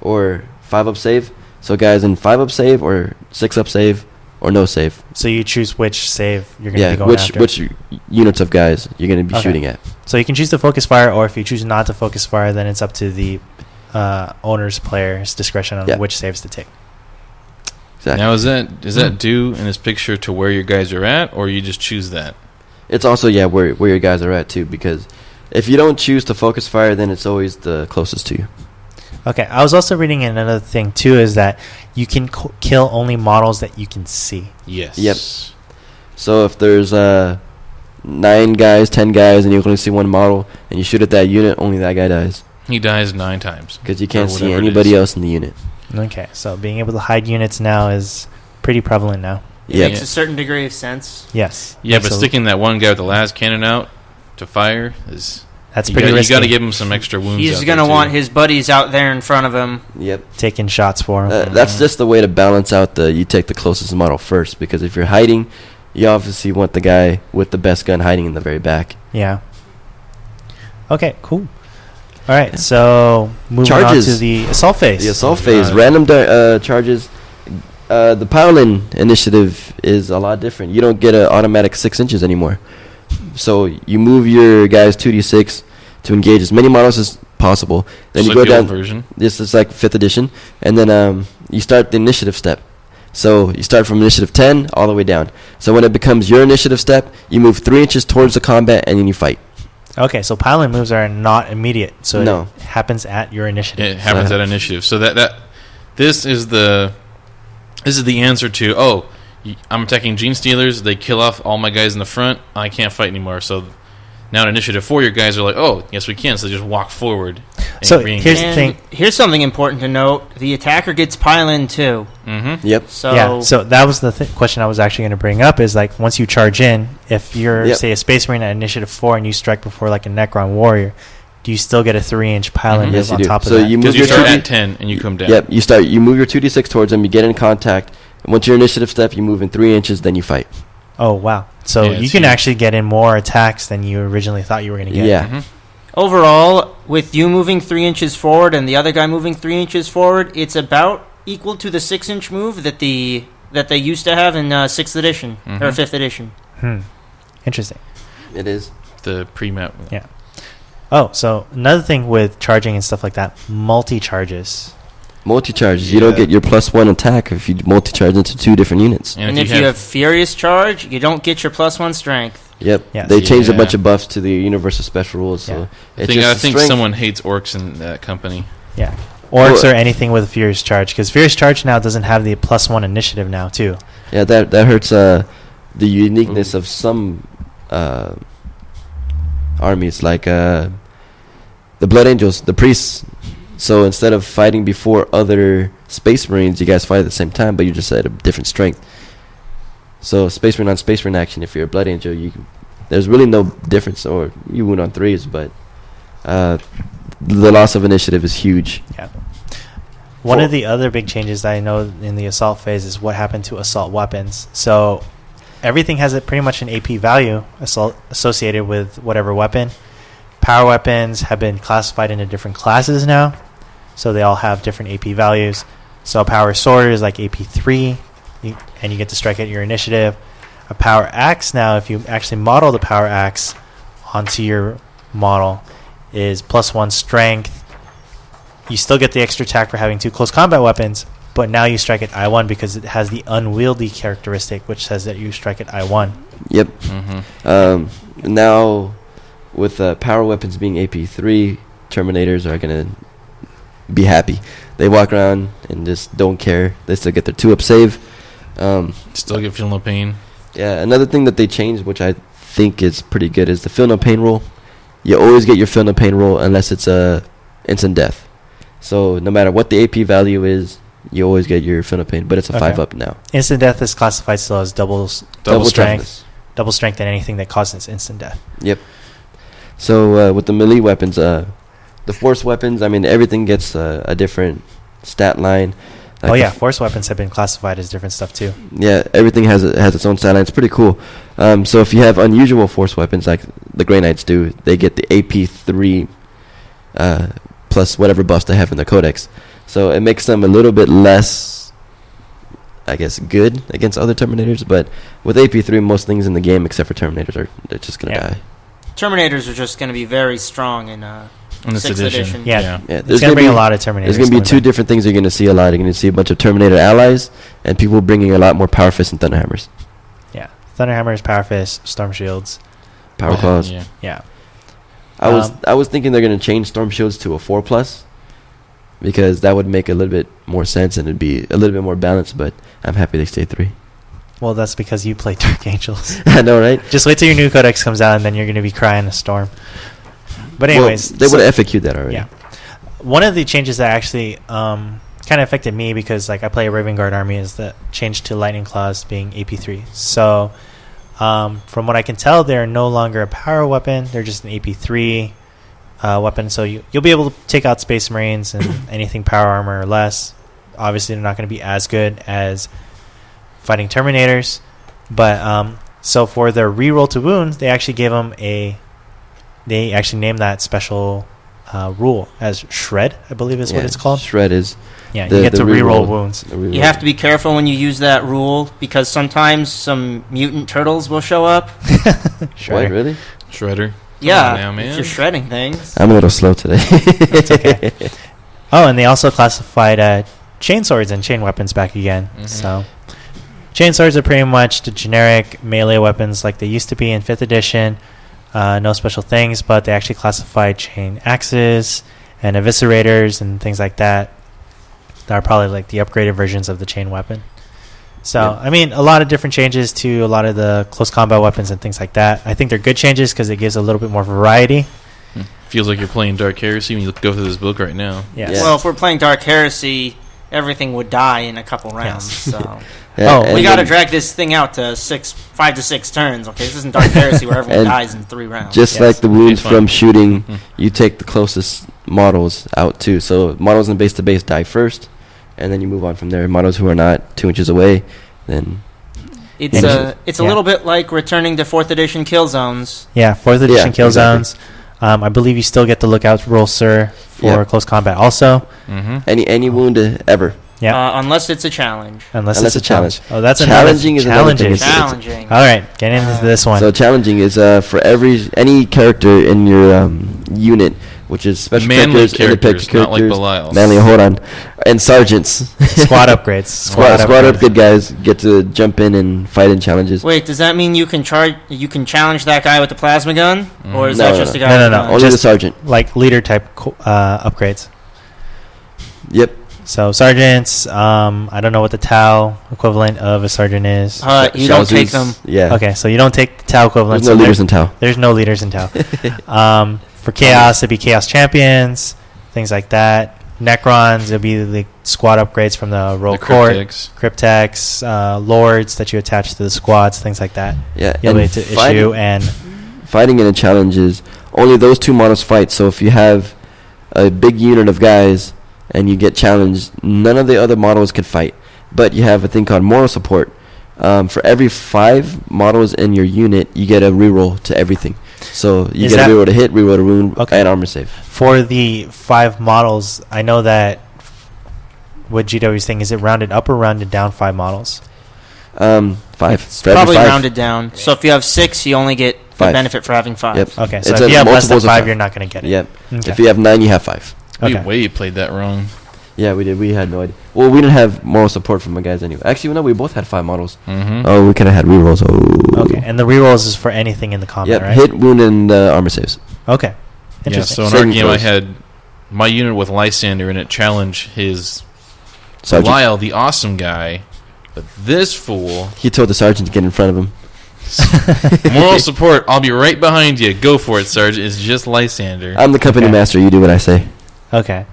Or 5-up save, so guys in 5-up save, or 6-up save, or no save. So you choose which save you're going to Yeah, be going after. which units of guys you're going to be Okay. shooting at. So you can choose to focus fire, or if you choose not to focus fire, then it's up to the owner's player's discretion on Yeah. which saves to take. Exactly. Now, is that due in this picture to where your guys are at, or you just choose that? It's also, where your guys are at, too, because if you don't choose to focus fire, then it's always the closest to you. Okay, I was also reading another thing too, is that you can kill only models that you can see. Yes. Yep. So if there's 9 guys, 10 guys, and you only see one model, and you shoot at that unit, only that guy dies. He dies 9 times. Because you can't Or see whatever it anybody is. else in the unit. Okay, so being able to hide units now is pretty prevalent now. Yeah. Makes a certain degree of sense. Yes. Yeah, Makes but a- sticking that one guy with the last cannon out to fire is That's You pretty got risky. to give him some extra wounds. He's out going to there, too. want his buddies out there in front of him. Yep. taking shots for him. That's just the way to balance out you take the closest model first, because if you're hiding, you obviously want the guy with the best gun hiding in the very back. Yeah. Okay, cool. All right, so moving Charges. on to the assault phase. The assault phase, God. random charges. The Powlin initiative is a lot different. You don't get an automatic 6 inches anymore. So you move your guys 2d6 to engage as many models as possible. Then Just you like go the old down. version. This is like 5th edition, and then you start the initiative step. So you start from initiative 10 all the way down. So when it becomes your initiative step, you move 3 inches towards the combat, and then you fight. Okay, so pylon moves are not immediate, so No. it happens at your initiative. It happens at initiative. So this is the answer to I'm attacking Gene Stealers. They kill off all my guys in the front. I can't fight anymore. So now at initiative 4, your guys are like, oh, yes, we can. So they just walk forward. So here's the And thing. here's something important to note. The attacker gets pylon too. Mm-hmm. Yep. So, Yeah, so that was the question I was actually going to bring up is like once you charge in, if you're Yep. say a Space Marine at initiative 4 and you strike before like a Necron warrior, do you still get a 3-inch pylon Mhm. move Yes, you on do. top of So that? you move Because you your start 2d. at 10 and you come down. Yep. You move your 2d6 towards them. You get in contact. And once your initiative step, you move in 3 inches. Then you fight. Oh wow! So Yeah, you it's can huge. actually get in more attacks than you originally thought you were going to get. Yeah. Mhm. overall, with you moving 3 inches forward and the other guy moving 3 inches forward, it's about equal to the 6-inch move that they used to have in 6th edition or Mhm. 5th edition. Interesting. It is. The pre-map. Yeah. Oh, so another thing with charging and stuff like that, multi-charges. Multi-charges. You don't Yeah. get your +1 attack if you multi-charge into 2 different units. And if you have Furious Charge, you don't get your +1 strength. Yep. Yes. They changed a Yeah. bunch of buffs to the universal special rules. So Yeah. it's I just think strength. someone hates orcs in that company. Yeah. Orcs Well- or anything with Furious Charge, because Furious Charge now doesn't have the +1 initiative now too. Yeah, that hurts the uniqueness of some armies, like the Blood Angels, the priests. So instead of fighting before other Space Marines, you guys fight at the same time, but you just at a different strength. So Space Marine on Space Marine action, if you're a Blood Angel, there's really no difference, or you wound on 3s, but the loss of initiative is huge. Yeah. One For- of the other big changes that I know in the assault phase is what happened to assault weapons. So everything has pretty much an AP value associated with whatever weapon. Power weapons have been classified into different classes now, so they all have different AP values. So a power sword is like AP3, and you get to strike at your initiative. A power axe now, if you actually model the power axe onto your model, is +1 strength. You still get the extra attack for having 2 close combat weapons, but now you strike at I1 because it has the unwieldy characteristic, which says that you strike at I1. Yep. Mm-hmm. Now, with power weapons being AP3, Terminators are going to be happy. They walk around and just don't care. They still get their 2-up save. Still get feel no pain. Yeah, another thing that they changed, which I think is pretty good, is the feel no pain rule. You always get your feel no pain roll unless it's instant death. So no matter what the AP value is, you always get your feel no pain, but it's a Okay. 5-up now. Instant death is classified still as double strength. toughness. Double strength and anything that causes instant death. Yep. So with the melee weapons, the force weapons, I mean, everything gets a different stat line. Like Oh the yeah, force weapons have been classified as different stuff too. Yeah, everything has its own stat line. It's pretty cool. So if you have unusual force weapons like the Grey Knights do, they get the AP3 plus whatever buffs they have in their codex. So it makes them a little bit less, I guess, good against other Terminators. But with AP3, most things in the game except for Terminators they're just gonna Yeah. die. Terminators are just going to be very strong in In this 6th edition. edition. Yeah. Yeah, It's there's going to bring be a lot of Terminators. There's going to be coming 2 back. different things you're going to see a lot. You're going to see a bunch of Terminator allies and people bringing a lot more Power Fists and Thunderhammers. Yeah. Thunderhammers, Power Fist, Storm Shields. Power Claws. Yeah. Yeah. I was thinking they're going to change Storm Shields to a 4+, because that would make a little bit more sense and it'd be a little bit more balanced, but I'm happy they stay 3. Well, that's because you play Dark Angels. I know, right? Just wait till your new codex comes out, and then you're going to be crying a storm. But anyways, Well, they would have FAQ'd that already. yeah. One of the changes that actually kind of affected me, because like I play a Raven Guard army, is the change to Lightning Claws being AP3. So from what I can tell, they're no longer a power weapon. They're just an AP3. weapon, so you'll be able to take out Space Marines and anything power armor or less. Obviously, they're not going to be as good as fighting Terminators, but so for their reroll to wounds, they actually gave them they actually named that special rule as Shred, I believe is what it's called. Shred is. Yeah, you get to reroll wounds. You have to be careful when you use that rule because sometimes some mutant turtles will show up. What, really? Shredder. Yeah, now, man. if you're shredding things. I'm a little slow today. That's okay. Oh, and they also classified chain swords and chain weapons back again. Mhm. So, chain swords are pretty much the generic melee weapons like they used to be in 5th edition. No special things, but they actually classified chain axes and eviscerators and things like that. That are probably like the upgraded versions of the chain weapon. So, Yeah. I mean, a lot of different changes to a lot of the close combat weapons and things like that. I think they're good changes because it gives a little bit more variety. Feels like you're playing Dark Heresy when you go through this book right now. Yes. Yeah. Well, if we're playing Dark Heresy, everything would die in a couple rounds. So Oh, and we got to then drag this thing out to 5 to 6 turns. Okay, this isn't Dark Heresy where everyone And dies in 3 rounds. Just Yes. like the wounds It's fun. from shooting, Mhm. you take the closest models out too. So models in base to base die first, and then you move on from there. Models who are not 2 inches away, then It's Yeah. a Yeah. little bit like returning to 4th edition kill zones. Yeah, 4th edition Yeah, kill exactly. zones. I believe you still get the lookout roll, sir, for Yeah. close combat also. Mm-hmm. any wound ever. Yeah, Unless it's a challenge. unless unless it's a a challenge. challenge. Oh, that's Challenging is another thing. challenges. It's- Challenging. All right, get into this one. So challenging is for any character in your unit, which is special Manly characters, independent characters, not like characters, Belial. manly. Hold on, and sergeants. Squad upgrades. Squad upgrades. up good guys get to jump in and fight in challenges. Wait, does that mean you can challenge that guy with the plasma gun, or is No, that no, just a no. guy? No, with no, a no. gun? Only the just- sergeant. Like leader type upgrades. Yep. So sergeants, I don't know what the Tau equivalent of a sergeant is. You don't Shaozu's- take them. Yeah. Okay, so you don't take the Tau equivalent. There's no so leaders in Tau. there's no leaders in Tau. For Chaos, it'd be Chaos Champions, things like that. Necrons, it'll be the squad upgrades from the Roll The Court. Cryptics. Cryptex, Lords that you attach to the squads, things like that. Yeah. You'll be And able to issue, and fighting in a challenge is only those 2 models fight. So if you have a big unit of guys and you get challenged, none of the other models can fight. But you have a thing called moral support. For every 5 models in your unit, you get a reroll to everything. So you Is get that- a reroll to hit, reroll to wound, Okay. and armor save. for the 5 models, I know that what GW's thing is it rounded up or rounded down 5 models? 5. It's For every probably 5. rounded down. So if you have 6, you only get the 5. benefit for having 5. Yep. Okay, so It's if a you have less than multiples of 5, 5. you're not going to get it. Yep. Okay. If you have 9, you have 5. We Okay. way played that wrong. Yeah, we did. We had no idea. Well, we didn't have moral support from the guys anyway. Actually, no, we both had 5 models. Mm-hmm. Oh, we could have had rerolls. Oh. Okay, and the rerolls is for anything in the combat, Yep. right? Hit, wound, and armor saves. Okay, Yeah, interesting. so in Saving our game, I throws. had my unit with Lysander, and it challenged his Sergeant. Belial, the awesome guy. But this fool, He told the sergeant to get in front of him. moral support, I'll be right behind you. Go for it, Sergeant. It's just Lysander. I'm the company Okay. master. You do what I say. Okay,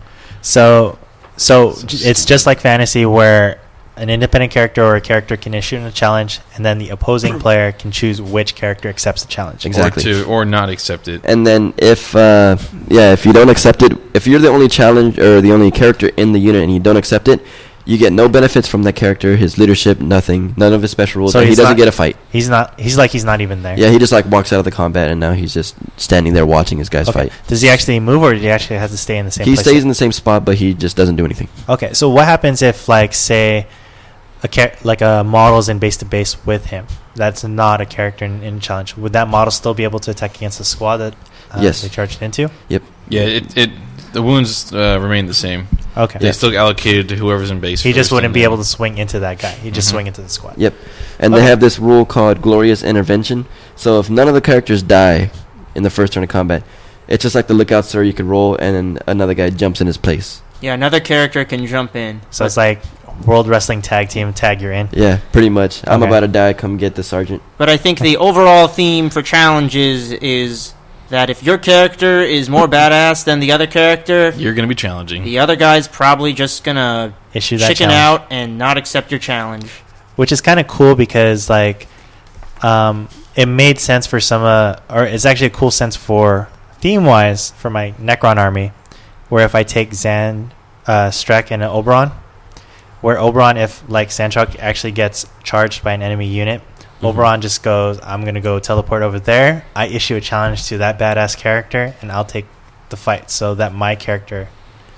it's just like fantasy where an independent character or a character can issue a challenge, and then the opposing player can choose which character accepts the challenge. Exactly. Or not accept it. And then if you don't accept it, if you're the only challenge or the only character in the unit and you don't accept it, you get no benefits from that character, his leadership, nothing, none of his special rules. So and he he's doesn't not- get a fight. He's not even there. Yeah, he just like walks out of the combat and now he's just standing there watching his guys Okay. fight. Does he actually move, or does he actually have to stay in the same He place? stays in the same spot, but he just doesn't do anything. Okay, so what happens if, like, say, a model's in base to base with him? That's not a character in challenge. Would that model still be able to attack against the squad that Yes. they charged into? Yep. Yeah, the wounds remain the same. Okay. They still allocated to whoever's in base. He just first, wouldn't and be then- able to swing into that guy. He'd just Mhm. swing into the squad. Yep. And Okay. they have this rule called Glorious Intervention. So if none of the characters die in the first turn of combat, it's just like the lookout sir you could roll and then another guy jumps in his place. Yeah, another character can jump in. So it's like World Wrestling Tag Team, tag you're in. Yeah, pretty much. I'm Okay. about to die, come get the sergeant. But I think the overall theme for challenges is that if your character is more badass than the other character, You're going to be challenging. the other guy's probably just gonna Issue that chicken challenge. out and not accept your challenge. Which is kind of cool because, like, it made sense for some, or it's actually a cool sense for theme-wise, for my Necron army, where if I take Zan, Strek, and an Oberon, where Oberon, if like Sandshot actually gets charged by an enemy unit, Oberon just goes, I'm going to go teleport over there. I issue a challenge to that badass character, and I'll take the fight so that my character...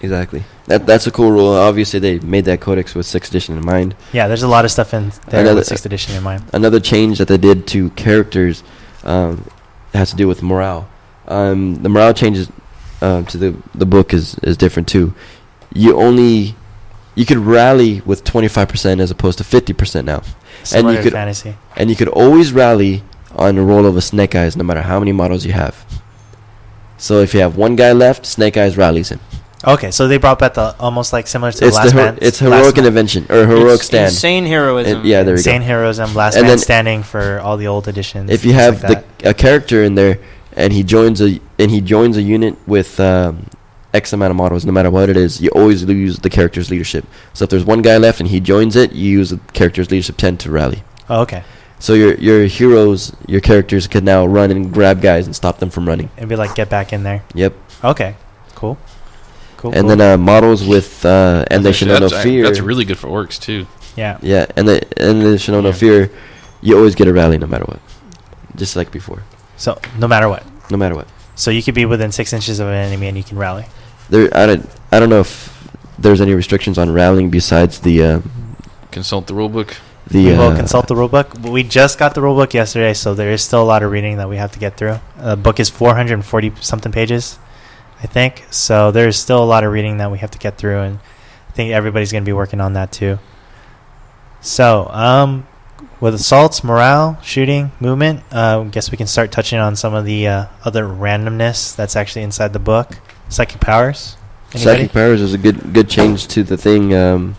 Exactly. That's a cool rule. Obviously, they made that codex with 6th edition in mind. Yeah, there's a lot of stuff in there with 6th edition in mind. Another change that they did to characters has to do with morale. The morale changes to the book is different too. You could rally with 25% as opposed to 50% now. Similar and you to could fantasy. And you could always rally on the roll of a Snake Eyes, no matter how many models you have. So if you have one guy left, Snake Eyes rallies him. Okay, so they brought back the almost like similar to the last man. It's heroic intervention or heroic stand. Insane heroism. Yeah, there we go. Insane heroism, last And man then standing for all the old editions. If you things have like that. a character in there and he joins a unit with X amount of models, no matter what it is, you always use the character's leadership. So if there's one guy left and he joins it, you use the character's leadership 10 to rally. Oh, okay. So your heroes, your characters could now run and grab guys and stop them from running. It'd be like, get back in there. Yep. Okay, cool. And then models with and they should know no fear. That's really good for orcs too. Yeah. Yeah, and they should know no fear. You always get a rally no matter what, just like before. So no matter what. No matter what. So you could be within 6 inches of an enemy and you can rally. I don't know if there's any restrictions on rallying besides the consult the rulebook. We will consult the rulebook. We just got the rulebook yesterday, so there is still a lot of reading that we have to get through. The book is 440 something pages, I think. So there's still a lot of reading that we have to get through, and I think everybody's going to be working on that too. So, with assaults, morale, shooting, movement, I guess we can start touching on some of the other randomness that's actually inside the book. Psychic powers. Anybody? Psychic powers is a good change to the thing.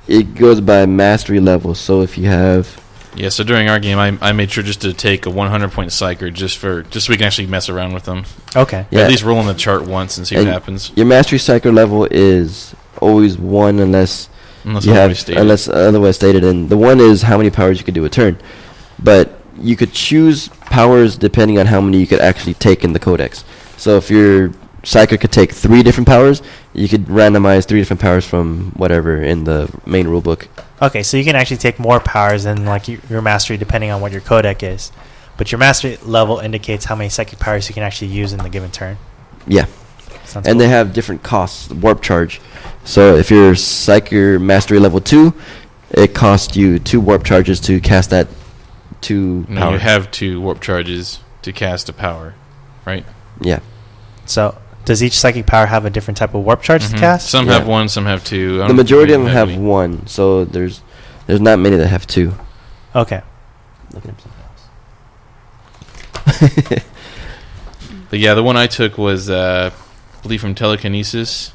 It goes by mastery level. So if you have... Yeah, so during our game, I made sure just to take a 100-point psyker just so we can actually mess around with them. Okay. Yeah. At least roll on the chart once and see what happens. Your mastery psyker level is always 1 unless otherwise stated. And the 1 is how many powers you could do a turn. But you could choose powers depending on how many you could actually take in the codex. So if your psyker could take 3 different powers, you could randomize 3 different powers from whatever in the main rulebook. Okay, so you can actually take more powers than like your mastery depending on what your codec is. But your mastery level indicates how many psychic powers you can actually use in the given turn. Yeah. Sounds and cool. they have different costs, warp charge. So if you're psyker mastery level 2, it costs you 2 warp charges to cast that 2 No, power. you have 2 warp charges to cast a power, right? Yeah. So does each psychic power have a different type of warp charge to cast? Some have 1, some have 2. The majority of them have 1, so there's not many that have 2. Okay. Look at him. But yeah, the one I took was, I believe, from Telekinesis.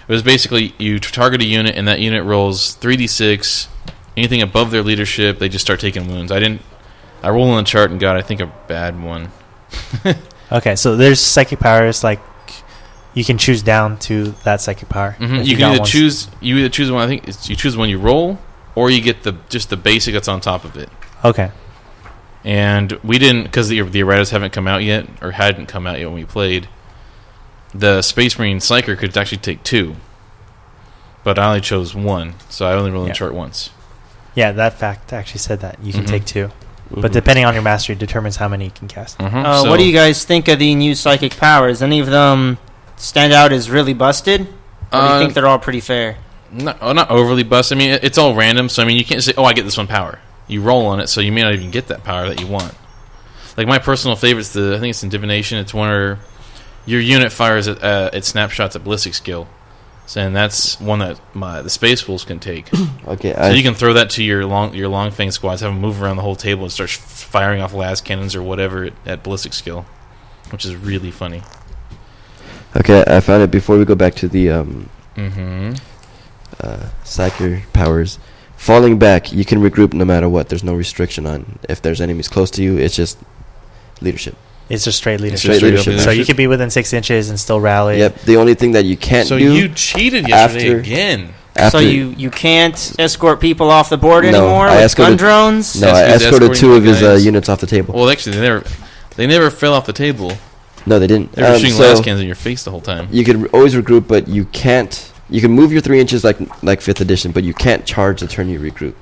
It was basically you target a unit, and that unit rolls 3d6. Anything above their leadership, they just start taking wounds. I roll on the chart and got, I think, a bad one. Okay, so there's psychic powers like you can choose down to that psychic power. Mm-hmm. You can either choose one. I think you choose one you roll, or you get just the basic that's on top of it. Okay. And we didn't, because the erratas haven't come out yet, or hadn't come out yet when we played. The Space Marine Psyker could actually take 2, but I only chose 1, so I only rolled the chart once. Yeah, that fact actually said that you can take 2, Mm-hmm. but depending on your mastery determines how many you can cast. So what do you guys think of the new psychic powers? Any of them stand out as really busted? Or do you think they're all pretty fair? Not overly busted. I mean, it's all random, so I mean, you can't say, "Oh, I get this one power." You roll on it, so you may not even get that power that you want. Like my personal favorite's I think it's in Divination. It's where your unit fires at snapshots at ballistic skill, and that's one that the Space Wolves can take. Okay. So you can throw that to your long fang squads, have them move around the whole table, and start firing off las cannons or whatever at ballistic skill, which is really funny. Okay, I found it before we go back to the psyker powers. Falling back, you can regroup no matter what. There's no restriction on if there's enemies close to you. It's just leadership. It's just straight leadership. Straight leadership. So you could be within 6 inches and still rally. Yep. The only thing that you can't So do... you cheated yesterday again. So you can't escort people off the board No, anymore I with gun escorted- drones? No, I That's escorted escorting 2 of the his guys. units off the table. Well, actually, they never fell off the table. No, they didn't. They were shooting las cans in your face the whole time. You could always regroup, but you can't. You can move your 3 inches like 5th edition, but you can't charge the turn you regroup.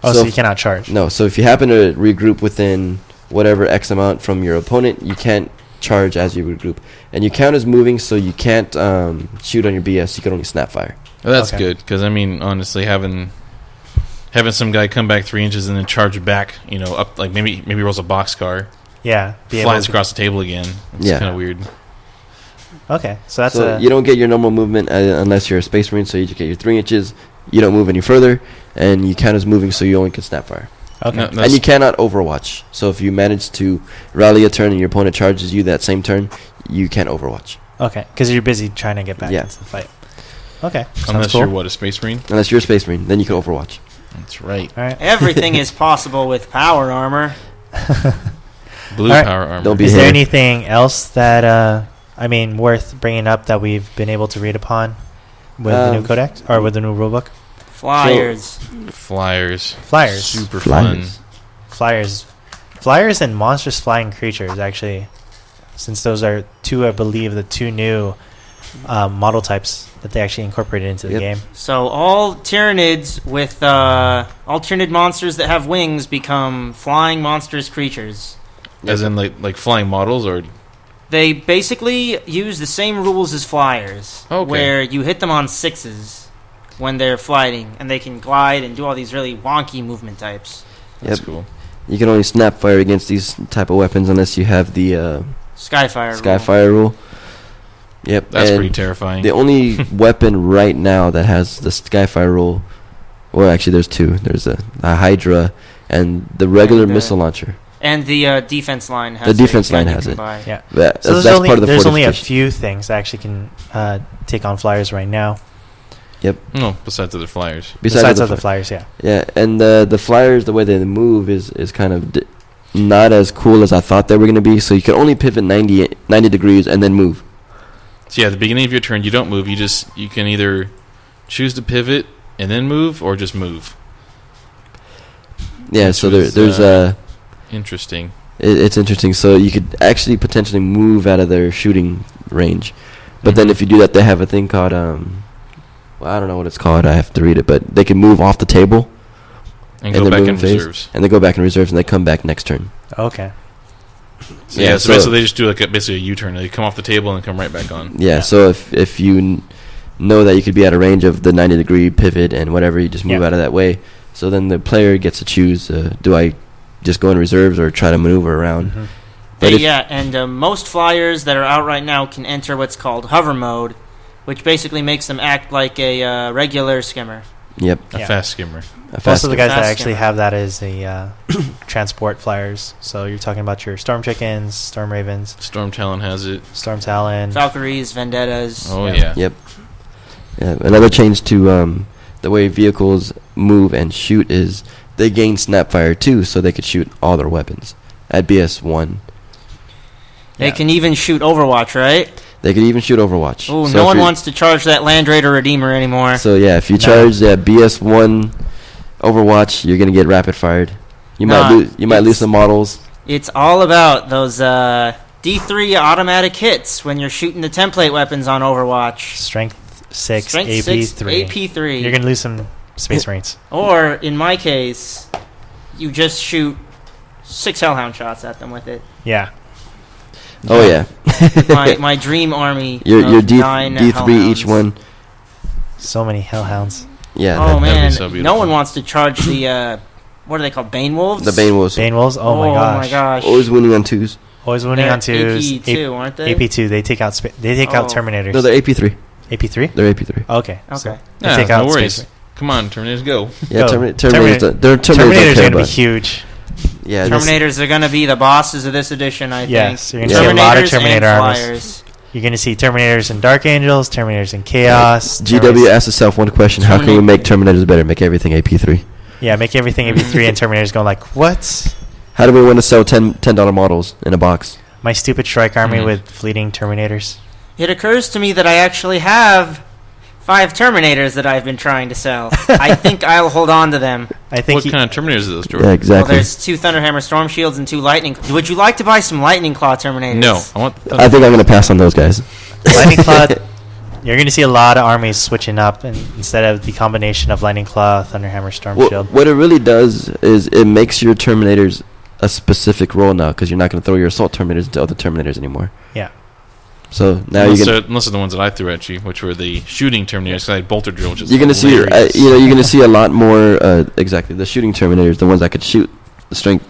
Oh, so you cannot charge. No, so if you happen to regroup within whatever X amount from your opponent, you can't charge as you regroup. And you count as moving, so you can't shoot on your BS. You can only snap fire. Well, that's good, because, I mean, honestly, having some guy come back 3 inches and then charge back, up, like maybe rolls a boxcar. Yeah. Flies across the table again. It's kind of weird. Okay, so that's you don't get your normal movement unless you're a Space Marine, so you just get your 3 inches. You don't move any further, and you count as moving, so you only can snap fire. Okay. No, and you cannot overwatch. So if you manage to rally a turn and your opponent charges you that same turn, you can't overwatch. Okay, because you're busy trying to get back into the fight. Okay. Unless you're a Space Marine? Unless you're a Space Marine, then you can overwatch. That's right. All right. Everything is possible with power armor. Blue power armor. Is there anything else that worth bringing up that we've been able to read upon with the new codex or with the new rulebook? Flyers. Super fun. Flyers and monstrous flying creatures, actually, since those are two, I believe, the two new model types that they actually incorporated into the game. So all Tyranids with all Tyranid monsters that have wings become flying monstrous creatures. As in like flying models, or they basically use the same rules as flyers, where you hit them on 6s when they're flying, and they can glide and do all these really wonky movement types. That's cool. You can only snap fire against these type of weapons unless you have the Skyfire rule. Yep, that's pretty terrifying. The only weapon right now that has the Skyfire rule, well, actually, there's two. There's a Hydra and the regular missile launcher. And the defense line has it. The defense line has it. Yeah. So that's part of the there's only a few things that actually can take on flyers right now. Yep. No, besides other flyers. Besides other flyers, yeah. Yeah, and the flyers, the way they move is kind of not as cool as I thought they were going to be. So you can only pivot 90 degrees and then move. So yeah, at the beginning of your turn, you don't move. You can either choose to pivot and then move, or just move. Yeah, so there's interesting. It's interesting. So you could actually potentially move out of their shooting range, but then if you do that, they have a thing called I don't know what it's called. I have to read it, but they can move off the table and go back in reserves. And they go back in reserves, and they come back next turn. Okay. So basically they just do basically a U-turn. They come off the table and come right back on. Yeah. So if you know that you could be at a range of the 90-degree pivot and whatever, you just move out of that way. So then the player gets to choose: do I just go in reserves or try to maneuver around? Mm-hmm. And most flyers that are out right now can enter what's called hover mode, which basically makes them act like a regular skimmer. Yep. A fast skimmer. Most of the guys that actually have that is a transport flyers. So you're talking about your Storm Chickens, Storm Ravens. Storm Talon has it. Storm Talon. Valkyries, Vendettas. Oh, yeah. Yep. Yeah. Another change to the way vehicles move and shoot is they gain Snapfire too, so they could shoot all their weapons at BS1. They can even shoot Overwatch, right? They could even shoot Overwatch. Oh, so no one wants to charge that Land Raider Redeemer anymore. So yeah, if you charge that BS1 Overwatch, you're gonna get rapid fired. You might lose some models. It's all about those D3 automatic hits when you're shooting the template weapons on Overwatch. Strength 6, AP3. AP3. You're gonna lose some Space Marines. Or in my case, you just shoot 6 Hellhound shots at them with it. Yeah. Oh yeah. my dream army. Your D3 each one. So many Hellhounds. Yeah. Oh man, so no one wants to charge the what are they called? Bane Wolves. The Bane Wolves. Bane Wolves. Oh my gosh. Always winning on 2s. Always winning on 2s. AP2, aren't they? AP2. They take out Terminators. No, they're AP3. AP3. They're AP3. Okay. So they take out no worries. Come on, Terminators, go. Yeah, Terminators are going to be huge. Yeah, Terminators are going to be the bosses of this edition, I think. Yes, you're going to see a lot of Terminator armors. You're going to see Terminators and Dark Angels, Terminators and Chaos. GW asked itself one question: how can we make Terminators better? Make everything AP3. Yeah, make everything AP3 and Terminators going like, what? How do we want to sell $10 models in a box? My stupid Shrike army with fleeting Terminators. It occurs to me that I actually have 5 Terminators that I've been trying to sell. I think I'll hold on to them. I think What kind of Terminators are those, George? Yeah, Well, exactly. there's 2 Thunderhammer Storm Shields and 2 Lightning. Would you like to buy some Lightning Claw Terminators? No, I want. I think I'm gonna pass on those guys. Lightning Claw. You're going to see a lot of armies switching up, and instead of the combination of Lightning Claw, Thunderhammer, Storm Shield. What it really does is it makes your Terminators a specific role now, because you're not going to throw your Assault Terminators into other Terminators anymore. Yeah. So now unless, you're gonna, unless they're the ones that I threw at you, which were the shooting Terminators. 'Cause I had Bolter Drill, which is you're gonna see hilarious. you're gonna see a lot more exactly the shooting Terminators, the ones that could shoot the strength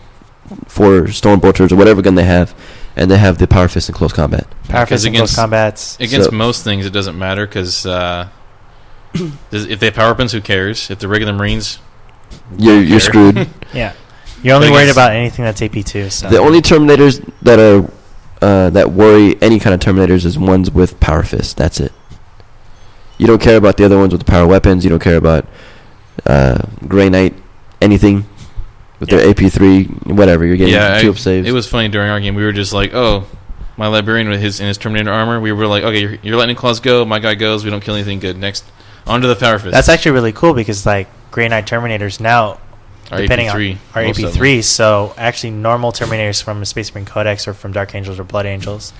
4 Storm Bolters or whatever gun they have, and they have the Power Fist in close combat. Power Fist in close against- combats. Against So- most things, it doesn't matter because if they have power weapons, who cares? If they're regular Marines, You're care. screwed. Yeah. You're only But worried against- about anything that's AP2. So. The only Terminators that are that worry any kind of Terminators is ones with Power Fist. That's it. You don't care about the other ones with the power weapons. You don't care about Grey Knight, anything with their AP3, whatever. You're getting 2-up saves. It was funny during our game. We were just like, oh, my Librarian with his Terminator armor. We were like, okay, your Lightning Claws go, my guy goes. We don't kill anything good. Next, on to the Power Fist. That's actually really cool because, like, Grey Knight Terminators now, our depending AP3, on our most of them. AP3, so actually normal Terminators from Space Marine Codex or from Dark Angels or Blood Angels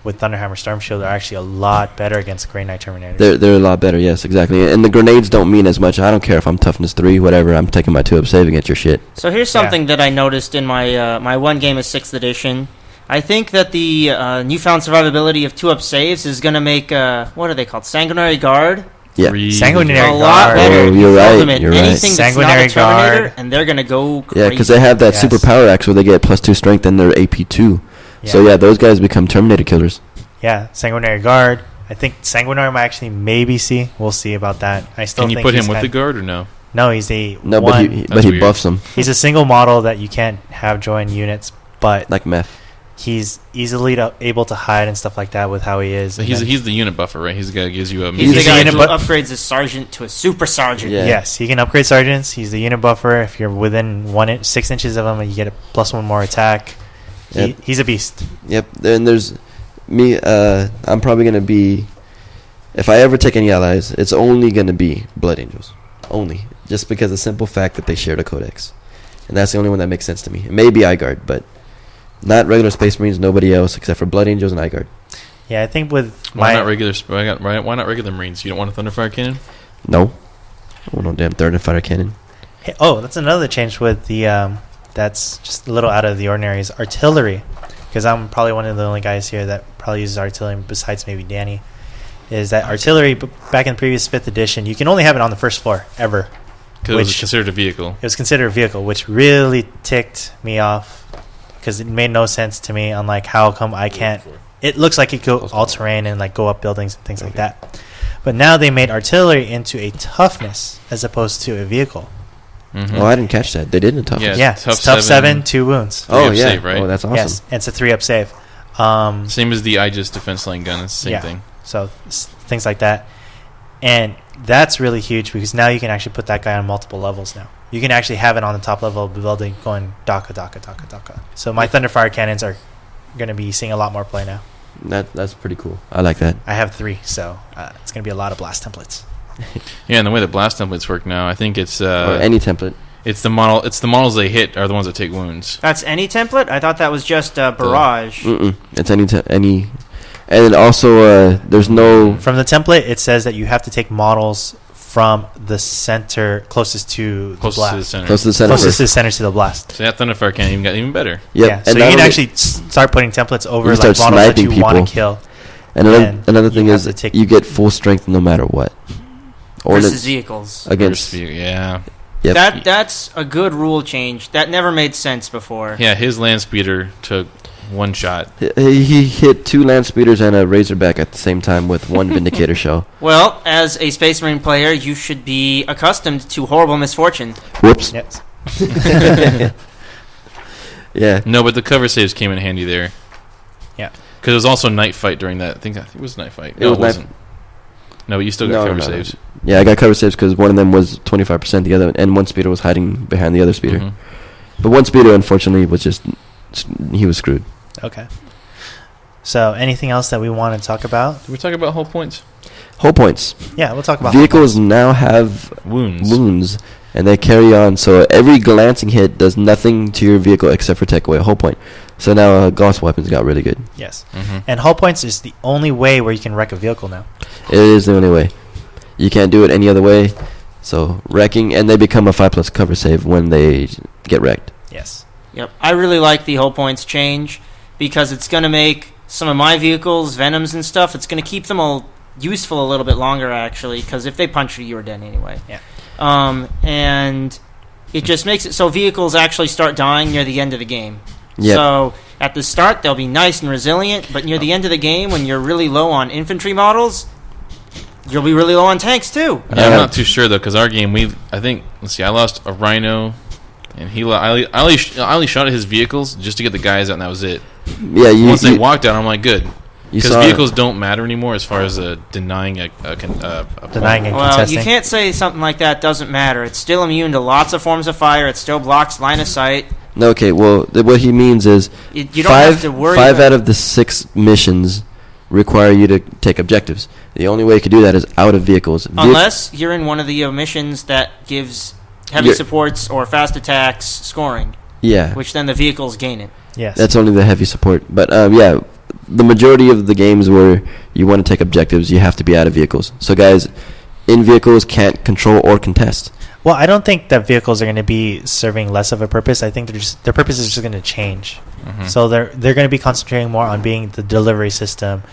with Thunderhammer Storm Shield are actually a lot better against Grey Knight Terminators. They're a lot better, yes, exactly. And the grenades don't mean as much. I don't care if I'm toughness 3, whatever. I'm taking my 2-up save against your shit. So here's something that I noticed in my my one game of 6th edition. I think that the newfound survivability of 2-up saves is going to make, what are they called? Sanguinary Guard? Yeah. Really Sanguinary A good. lot Guard. better. Oh, You you're throw right, them at you're right. anything that's not a Sanguinary Terminator, Guard. and they're going to go crazy. Yeah, because they have that Yes. super power axe where they get +2 strength and they're AP2. So yeah, those guys become Terminator killers. Yeah, Sanguinary Guard. I think Sanguinary might actually maybe see. We'll see about that. I still Can you think put him he's with the kind- guard or no? No, he's a No, one. but That's he weird. buffs them He's a single model that you can't have join units, but like meth. he's easily able to hide and stuff like that with how he is. So And he's then- the unit buffer, right? He's the guy who gives you a. He's the He's guy a who unit bu- upgrades his sergeant to a super sergeant. Yeah. Yes, he can upgrade sergeants. He's the unit buffer. If you're within 6 inches of him, you get a +1 more attack. Yep. He's a beast. Yep. Then there's me. I'm probably gonna be. If I ever take any allies, it's only gonna be Blood Angels, only just because of the simple fact that they share the codex, and that's the only one that makes sense to me. It may be iGuard, but not regular Space Marines. Nobody else except for Blood Angels and iGuard. Yeah, I think with Why my not regular? Why not regular Marines? You don't want a Thunderfire cannon? No. Oh no, damn third and fighter cannon. Hey, oh, that's another change with the that's just a little out of the ordinary is artillery, because I'm probably one of the only guys here that probably uses artillery besides maybe Danny. Is that artillery back in the previous 5th edition? You can only have it on the first floor ever. Because it was Which- considered a vehicle. It was considered a vehicle, which really ticked me off because it made no sense to me. On like how come I can't? It looks like it could go all terrain and like go up buildings and things like that. But now they made artillery into a toughness as opposed to a vehicle. Mhm. Oh, I didn't catch that. They did in tough. Yeah. Yeah, tough it's tough 7, 2 wounds. three Oh up yeah. save, right? Oh, that's awesome. Yes, and it's a 3-up save. Same as the Aegis defense line gun. It's the same Yeah. thing. So things like that, and that's really huge because now you can actually put that guy on multiple levels. Now you can actually have it on the top level of the building going daka daka daka daka. So my Thunderfire cannons are going to be seeing a lot more play now. That's pretty cool. I like that. I have 3, so it's going to be a lot of blast templates. Yeah, and the way the blast templates work now, I think it's or any template. it's the model. It's the models they hit are the ones that take wounds. That's any template? I thought that was just Barrage. It's any. And then also, there's no. From the template, it says that you have to take models from the center closest to the Close to the blast. center. Close to the center. Closest first. to the center to the blast. So that Thunderfire cannon even got even better. Yep. Yeah, so and you not can only- actually start putting templates over You like start models that sniping you want people. to kill. And and another you thing have is to take- you get full strength no matter what. Versus vehicles. against. Yeah, Yep. That's a good rule change. That never made sense before. yeah. His land speeder took one shot. He hit 2 land speeders and a razorback at the same time with 1 vindicator shell. Well, as a Space Marine player, you should be accustomed to horrible misfortune. Whoops. Yes. Yeah. No, but the cover saves came in handy there. Yeah. Because it was also night fight during that. I think it was night fight. It No, was it night- wasn't. No, but you still got No, cover no, no. saves. Yeah, I got cover saves because one of them was 25%, the other, and one speeder was hiding behind the other speeder. Mhm. But one speeder, unfortunately, was just he was screwed. Okay. So anything else that we want to talk about? Did we talk about hull points? Hull points. Yeah, we'll talk about Vehicles now have wounds, and they carry on. So every glancing hit does nothing to your vehicle except for take away a hull point. So now Gauss weapons got really good. Yes. Mm-hmm. And hull points is the only way where you can wreck a vehicle now. It is the only way. You can't do it any other way. So wrecking, and they become a 5+ cover save when they get wrecked. Yes. Yep. I really like the hull points change because it's going to make some of my vehicles, Venoms and stuff, it's going to keep them all useful a little bit longer, actually, because if they punch you, you're dead anyway. Yeah. And it just makes it so vehicles actually start dying near the end of the game. Yep. So at the start, they'll be nice and resilient, but near the end of the game, when you're really low on infantry models, you'll be really low on tanks, too. Yeah, I'm not too sure, though, because our game, I lost a Rhino, and I only shot at his vehicles just to get the guys out, and that was it. Yeah, Once they walked out, I'm like, good. Because saw vehicles don't matter anymore as far as denying a Denying and Well, contesting. you can't say something like that doesn't matter. It's still immune to lots of forms of fire. It still blocks line of sight. No, okay, well, what he means is You don't have to worry five about out of the 6 missions require you to take objectives. The only way you can do that is out of vehicles. Unless you're in one of the missions that gives heavy supports or fast attacks scoring, Yeah. which then the vehicles gain it. Yes. That's only the heavy support. But, yeah, the majority of the games where you want to take objectives, you have to be out of vehicles. So, guys, in vehicles can't control or contest. Well, I don't think that vehicles are going to be serving less of a purpose. I think their purpose is just going to change. Mhm. So they're going to be concentrating more on being the delivery system,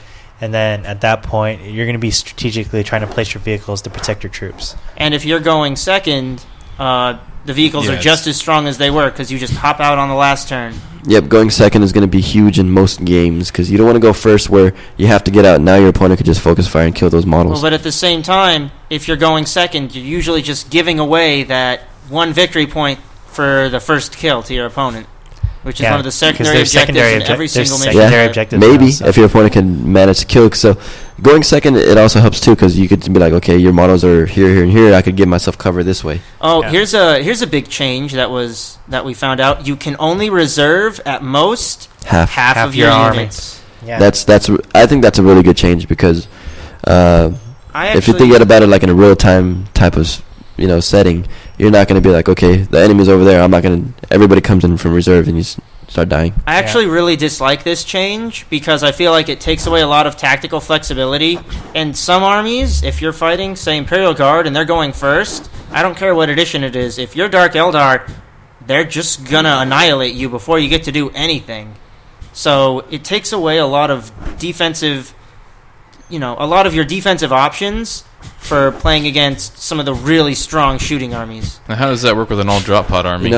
and then at that point, you're going to be strategically trying to place your vehicles to protect your troops. And if you're going second, the vehicles are Yes. just as strong as they were because you just hop out on the last turn. Yep, going second is going to be huge in most games because you don't want to go first where you have to get out. Now your opponent could just focus fire and kill those models. Well, but at the same time, if you're going second, you're usually just giving away that one victory point for the first kill to your opponent, which is one of the secondary objectives in every single mission. Secondary objectives Maybe now, so. if your opponent can manage to kill. So going second, it also helps too because you could be like, okay, your models are here, here, and here. I could give myself cover this way. Oh, Yeah. here's a big change that we found out. You can only reserve at most half of your army. units. Yeah. I think that's a really good change because if you think about it like in a real time type of setting, you're not going to be like, okay, the enemy's over there. I'm not going to. Everybody comes in from reserve and you start dying. I actually really dislike this change because I feel like it takes away a lot of tactical flexibility. And some armies, if you're fighting, say, Imperial Guard, and they're going first, I don't care what edition it is. If you're Dark Eldar, they're just going to annihilate you before you get to do anything. So it takes away a lot of defensive, a lot of your defensive options for playing against some of the really strong shooting armies. Now, how does that work with an all drop pod army?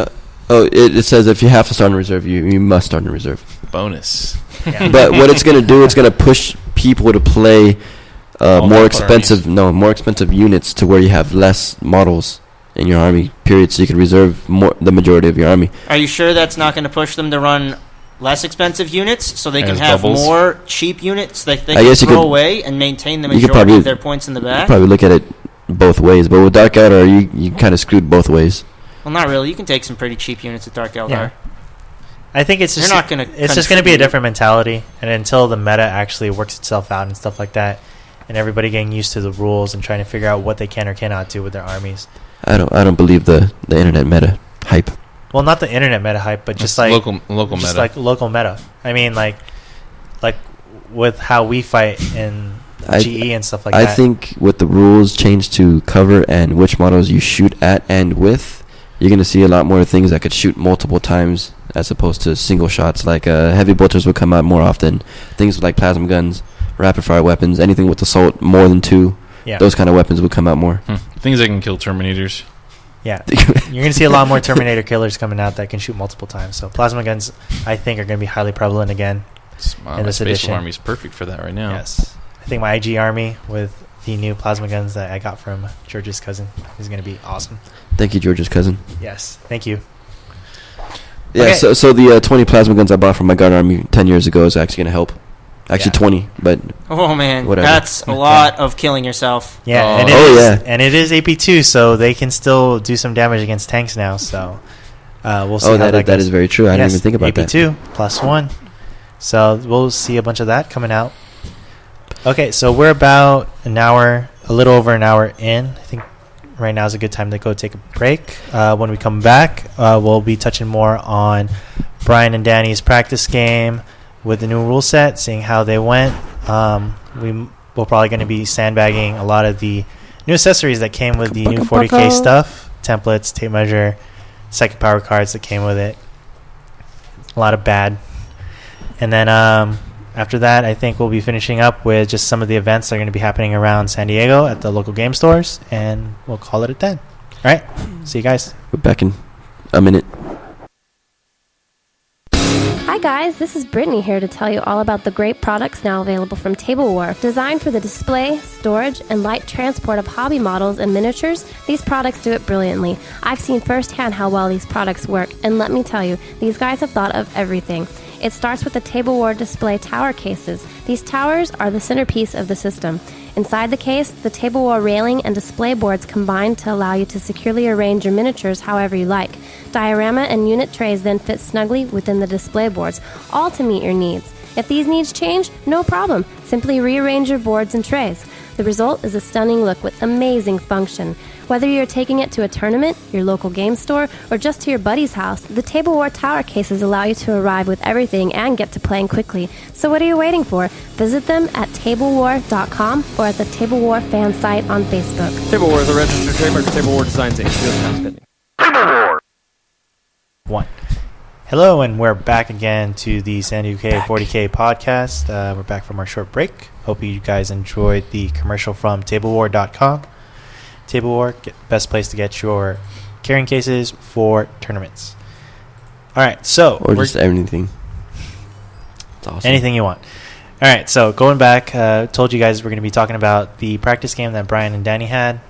It says if you have to start in reserve, you must start in reserve. Bonus. Yeah. But what it's going to do, it's going to push people to play All more drop pod expensive units to where you have less models in your army. Period. So you can reserve the majority of your army. Are you sure that's not going to push them to run less expensive units so they can As have bubbles? more cheap units that they I can guess you throw could- away and maintain the you could majority probably- of their points in the You back? probably look at it both ways. But with Dark Eldar, you kind of screwed both ways. Well, not really. You can take some pretty cheap units at Dark Eldar. Yeah. I think it's They're just not gonna it's just going to be a contribute. different mentality, and until the meta actually works itself out and stuff like that, and everybody getting used to the rules and trying to figure out what they can or cannot do with their armies. I don't believe the internet meta hype. Well, not the internet meta hype, but just It's like local just meta. like local meta. I mean, like with how we fight in GE and stuff like I that. think with the rules changed to cover and which models you shoot at and with, you're going to see a lot more things that could shoot multiple times as opposed to single shots. Like heavy bolters would come out more often. Things like plasma guns, rapid fire weapons, anything with assault more than 2. Yeah. Those kind of weapons would come out more. Things that can kill Terminators. Yeah. You're going to see a lot more Terminator killers coming out that can shoot multiple times. So plasma guns, I think, are going to be highly prevalent again. My In this Spatial edition. Army is perfect for that right now. Yes. I think my IG army with the new plasma guns that I got from George's cousin is going to be awesome. Thank you, George's cousin. Yes. Thank you. Yeah, Okay. so the 20 plasma guns I bought from my guard army 10 years ago is actually going to help. Actually, Yeah. 20, but Oh, man. Whatever. That's a lot of killing yourself. Yeah, Oh. and Oh, and it is AP2, so they can still do some damage against tanks now. So we'll see how that that goes. is very true. I didn't even think about that. AP2 +1. So we'll see a bunch of that coming out. Okay, so we're about a little over an hour in. I think right now is a good time to go take a break. When we come back, we'll be touching more on Brian and Danny's practice game with the new rule set, seeing how they went. We're probably going to be sandbagging a lot of the new accessories that came with the new 40K stuff, templates, tape measure, psychic power cards that came with it. A lot of bad. And then after that, I think we'll be finishing up with just some of the events that are going to be happening around San Diego at the local game stores, and we'll call it a 10. All right. See you guys. We're back in a minute. Hi guys, this is Brittany here to tell you all about the great products now available from Table War. Designed for the display, storage, and light transport of hobby models and miniatures, these products do it brilliantly. I've seen firsthand how well these products work, and let me tell you, these guys have thought of everything. It starts with the Table War display tower cases. These towers are the centerpiece of the system. Inside the case, the Table War railing and display boards combine to allow you to securely arrange your miniatures however you like. Diorama and unit trays then fit snugly within the display boards, all to meet your needs. If these needs change, no problem. Simply rearrange your boards and trays. The result is a stunning look with amazing function. Whether you're taking it to a tournament, your local game store, or just to your buddy's house, the Table War tower cases allow you to arrive with everything and get to playing quickly. So what are you waiting for? Visit them at tablewar.com or at the Table War fan site on Facebook. Table War is a registered trademark of Table War Designs Inc. US patent pending. One. Hello, and we're back again to the San Diego 40K podcast. We're back from our short break. Hope you guys enjoyed the commercial from tablewar.com. Table War, best place to get your carrying cases for tournaments. All right, so Or just anything. It's awesome. anything you want. All right, so going back, told you guys we're going to be talking about the practice game that Brian and Danny had,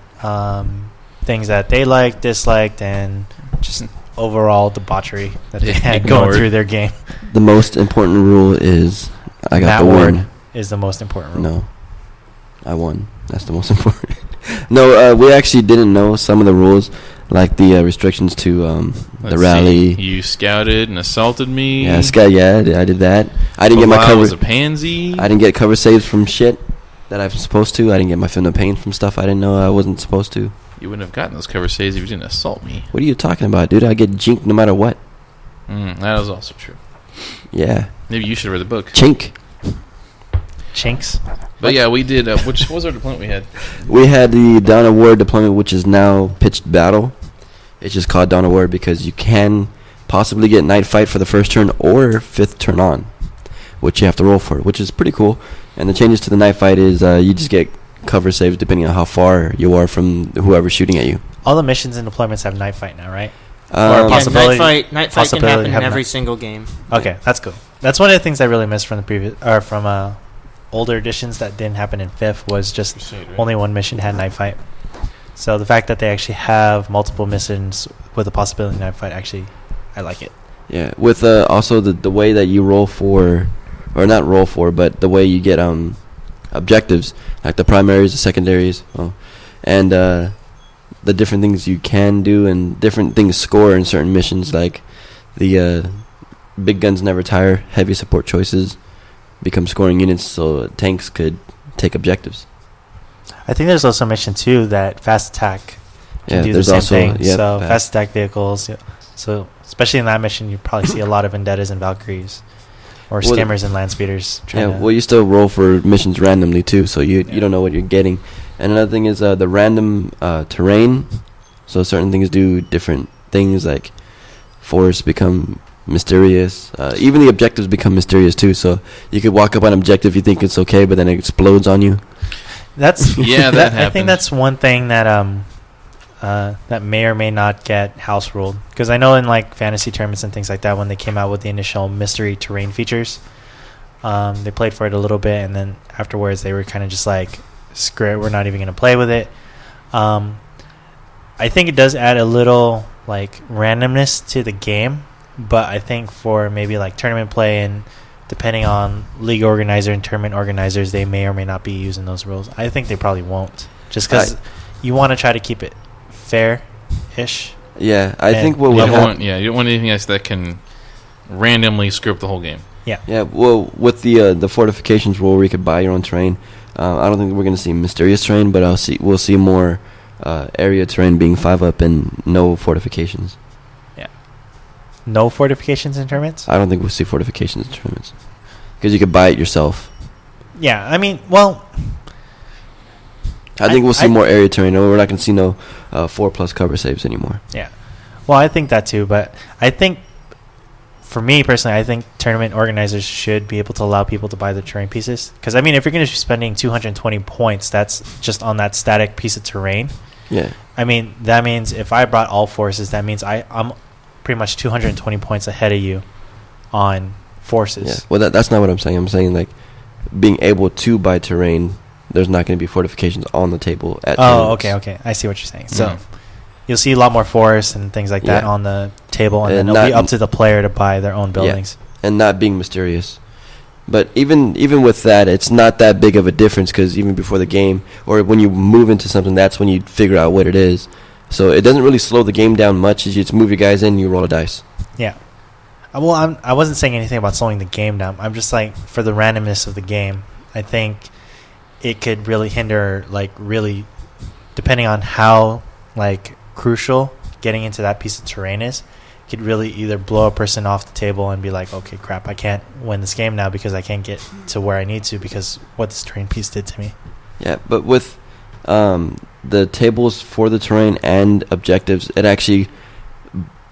things that they liked, disliked, and just overall debauchery that they had going Ignored. through their game. The most important rule is I got That the word win. is the most important rule. No. I won. That's the most important. No, we actually didn't know some of the rules, like the restrictions to the Let's rally. see. You scouted and assaulted me. Yeah, I did that. I didn't get my Bilal cover. was a pansy. I didn't get cover saves from shit that I'm supposed to. I didn't get my film of pain from stuff I didn't know I wasn't supposed to. You wouldn't have gotten those cover saves if you didn't assault me. What are you talking about, dude? I get jinked no matter what. That is also true. Yeah. Maybe you should have read the book. Chink. Chinks. But yeah, we did. What was our deployment we had? We had the Dawn of War deployment, which is now pitched battle. It's just called Dawn of War because you can possibly get night fight for the first turn or fifth turn on, which you have to roll for, which is pretty cool. And the changes to the night fight is you just get cover saves depending on how far you are from whoever's shooting at you. All the missions and deployments have night fight now, right? Or Um, possibility- Night fight can possibility happen in have every night- single game. Okay, that's cool. That's one of the things I really missed from the previous, or from older editions that didn't happen in 5th was just Crusade, right? only one mission had night fight. So the fact that they actually have multiple missions with a possibility of night fight, actually, I like it. Yeah, with also the way that you roll for, or not roll for, but the way you get objectives, like the primaries, the secondaries, and the different things you can do and different things score in certain missions, like the big guns never tire, heavy support choices become scoring units, so tanks could take objectives. I think there's also a mission too that fast attack can Yeah, do the there's same also thing. yep, So fast attack vehicles. Yeah. So especially in that mission, you probably see a lot of Vendettas and Valkyries, or Well, Skimmers and Land Speeders. Yeah, trying to- well, you still roll for missions randomly too, so you don't know what you're getting. And another thing is the random terrain. So certain things do different things, like forests become mysterious. Even the objectives become mysterious too. So you could walk up on an objective, you think it's okay, but then it explodes on you. That's Yeah, that I think happened. that's one thing that that may or may not get house ruled, because I know in like fantasy tournaments and things like that, when they came out with the initial mystery terrain features, they played for it a little bit, and then afterwards they were kind of just like, screw it, we're not even going to play with it. I think it does add a little like randomness to the game, but I think for maybe like tournament play and depending on league organizer and tournament organizers, they may or may not be using those rules. I think they probably won't, just because you want to try to keep it fair-ish. Yeah, I And think what You would don't happen. want, you don't want anything else that can randomly screw up the whole game. Yeah. Well, with the fortifications rule where you could buy your own terrain, I don't think we're going to see mysterious terrain, but we'll see more area terrain being 5-up and no fortifications. No fortifications in tournaments? I don't think we'll see fortifications in tournaments because you could buy it yourself. Yeah, I mean, well, I think we'll see more area terrain. We're not going to see no 4+ cover saves anymore. yeah. Well, I think that too, but I think, for me personally, I think tournament organizers should be able to allow people to buy the terrain pieces. Because, I mean, if you're going to be spending 220 points, that's just on that static piece of terrain. Yeah. I mean, that means if I brought all forces, that means I'm pretty much 220 points ahead of you on forces. Yeah. Well, that's not what I'm saying. I'm saying, like, being able to buy terrain, there's not going to be fortifications on the table at tournaments. Okay. I see what you're saying. So you'll see a lot more forests and things like that on the table, and then it'll be up to the player to buy their own buildings. Yeah. And not being mysterious. But even with that, it's not that big of a difference because even before the game, or when you move into something, that's when you figure out what it is. So it doesn't really slow the game down much. You just move your guys in, you roll a dice. Yeah. Well, I wasn't saying anything about slowing the game down. I'm just like, for the randomness of the game, I think it could really hinder, like, really, depending on how, like, crucial getting into that piece of terrain is, could really either blow a person off the table and be like, okay, crap, I can't win this game now because I can't get to where I need to because what this terrain piece did to me. Yeah, but with the tables for the terrain and objectives, it actually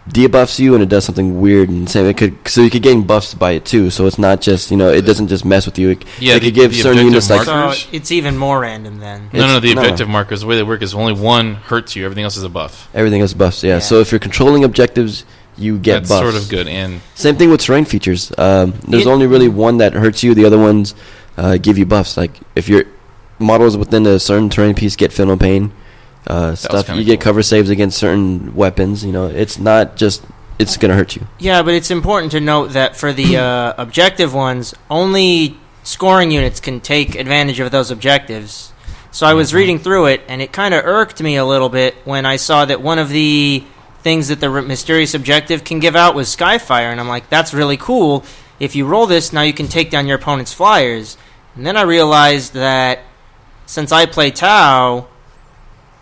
debuffs you and it does something weird and same. So you could gain buffs by it too. So it's not just it doesn't just mess with you. It could give certain units like. So it's even more random then. No. The objective markers, the way they work is only one hurts you. Everything else is a buff. Everything else buffs. Yeah. So if you're controlling objectives, you get That's buffs. sort of good. And same thing with terrain features. There's only really one that hurts you. The other ones give you buffs. Like if your models within a certain terrain piece get feel no pain. Stuff you get cover saves against certain weapons. It's not just it's gonna hurt you. Yeah, but it's important to note that for the objective ones, only scoring units can take advantage of those objectives. So I was reading through it, and it kind of irked me a little bit when I saw that one of the things that the mysterious objective can give out was Skyfire, and I'm like, that's really cool. If you roll this, now you can take down your opponent's flyers. And then I realized that since I play Tau,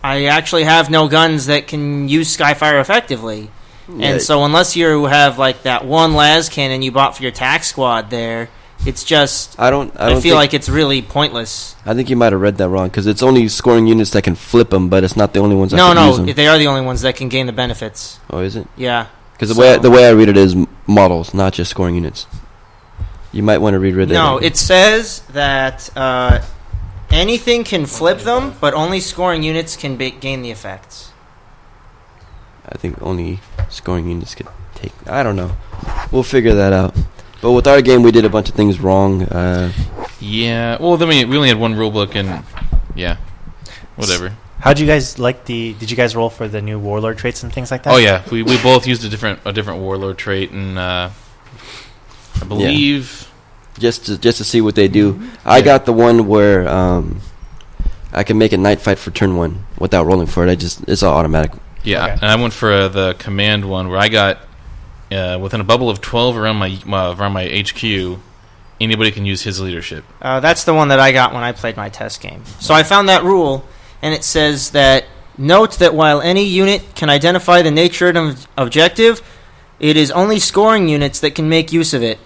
I actually have no guns that can use Skyfire effectively. Yeah. And so unless you have like that one las cannon you bought for your tax squad there, it's just I feel like it's really pointless. I think you might have read that wrong because it's only scoring units that can flip them, but it's not the only ones that can use them. No, they are the only ones that can gain the benefits. Oh, is it? Yeah. Because the way I read it is models, not just scoring units. You might want to reread that. No, it says that anything can flip them, but only scoring units can gain the effects. I think only scoring units can take. I don't know. We'll figure that out. But with our game, we did a bunch of things wrong. Yeah. Well, then we only had one rule book, and yeah, whatever. How'd you guys like did you guys roll for the new warlord traits and things like that? Oh yeah, we both used a different warlord trait, and I believe just to see what they do. I got the one where I can make a night fight for turn 1 without rolling for it. It's all automatic. Yeah, okay. And I went for the command one where I got within a bubble of 12 around my HQ. Anybody can use his leadership. That's the one that I got when I played my test game. So I found that rule, and it says that note that while any unit can identify the nature of an objective, it is only scoring units that can make use of it.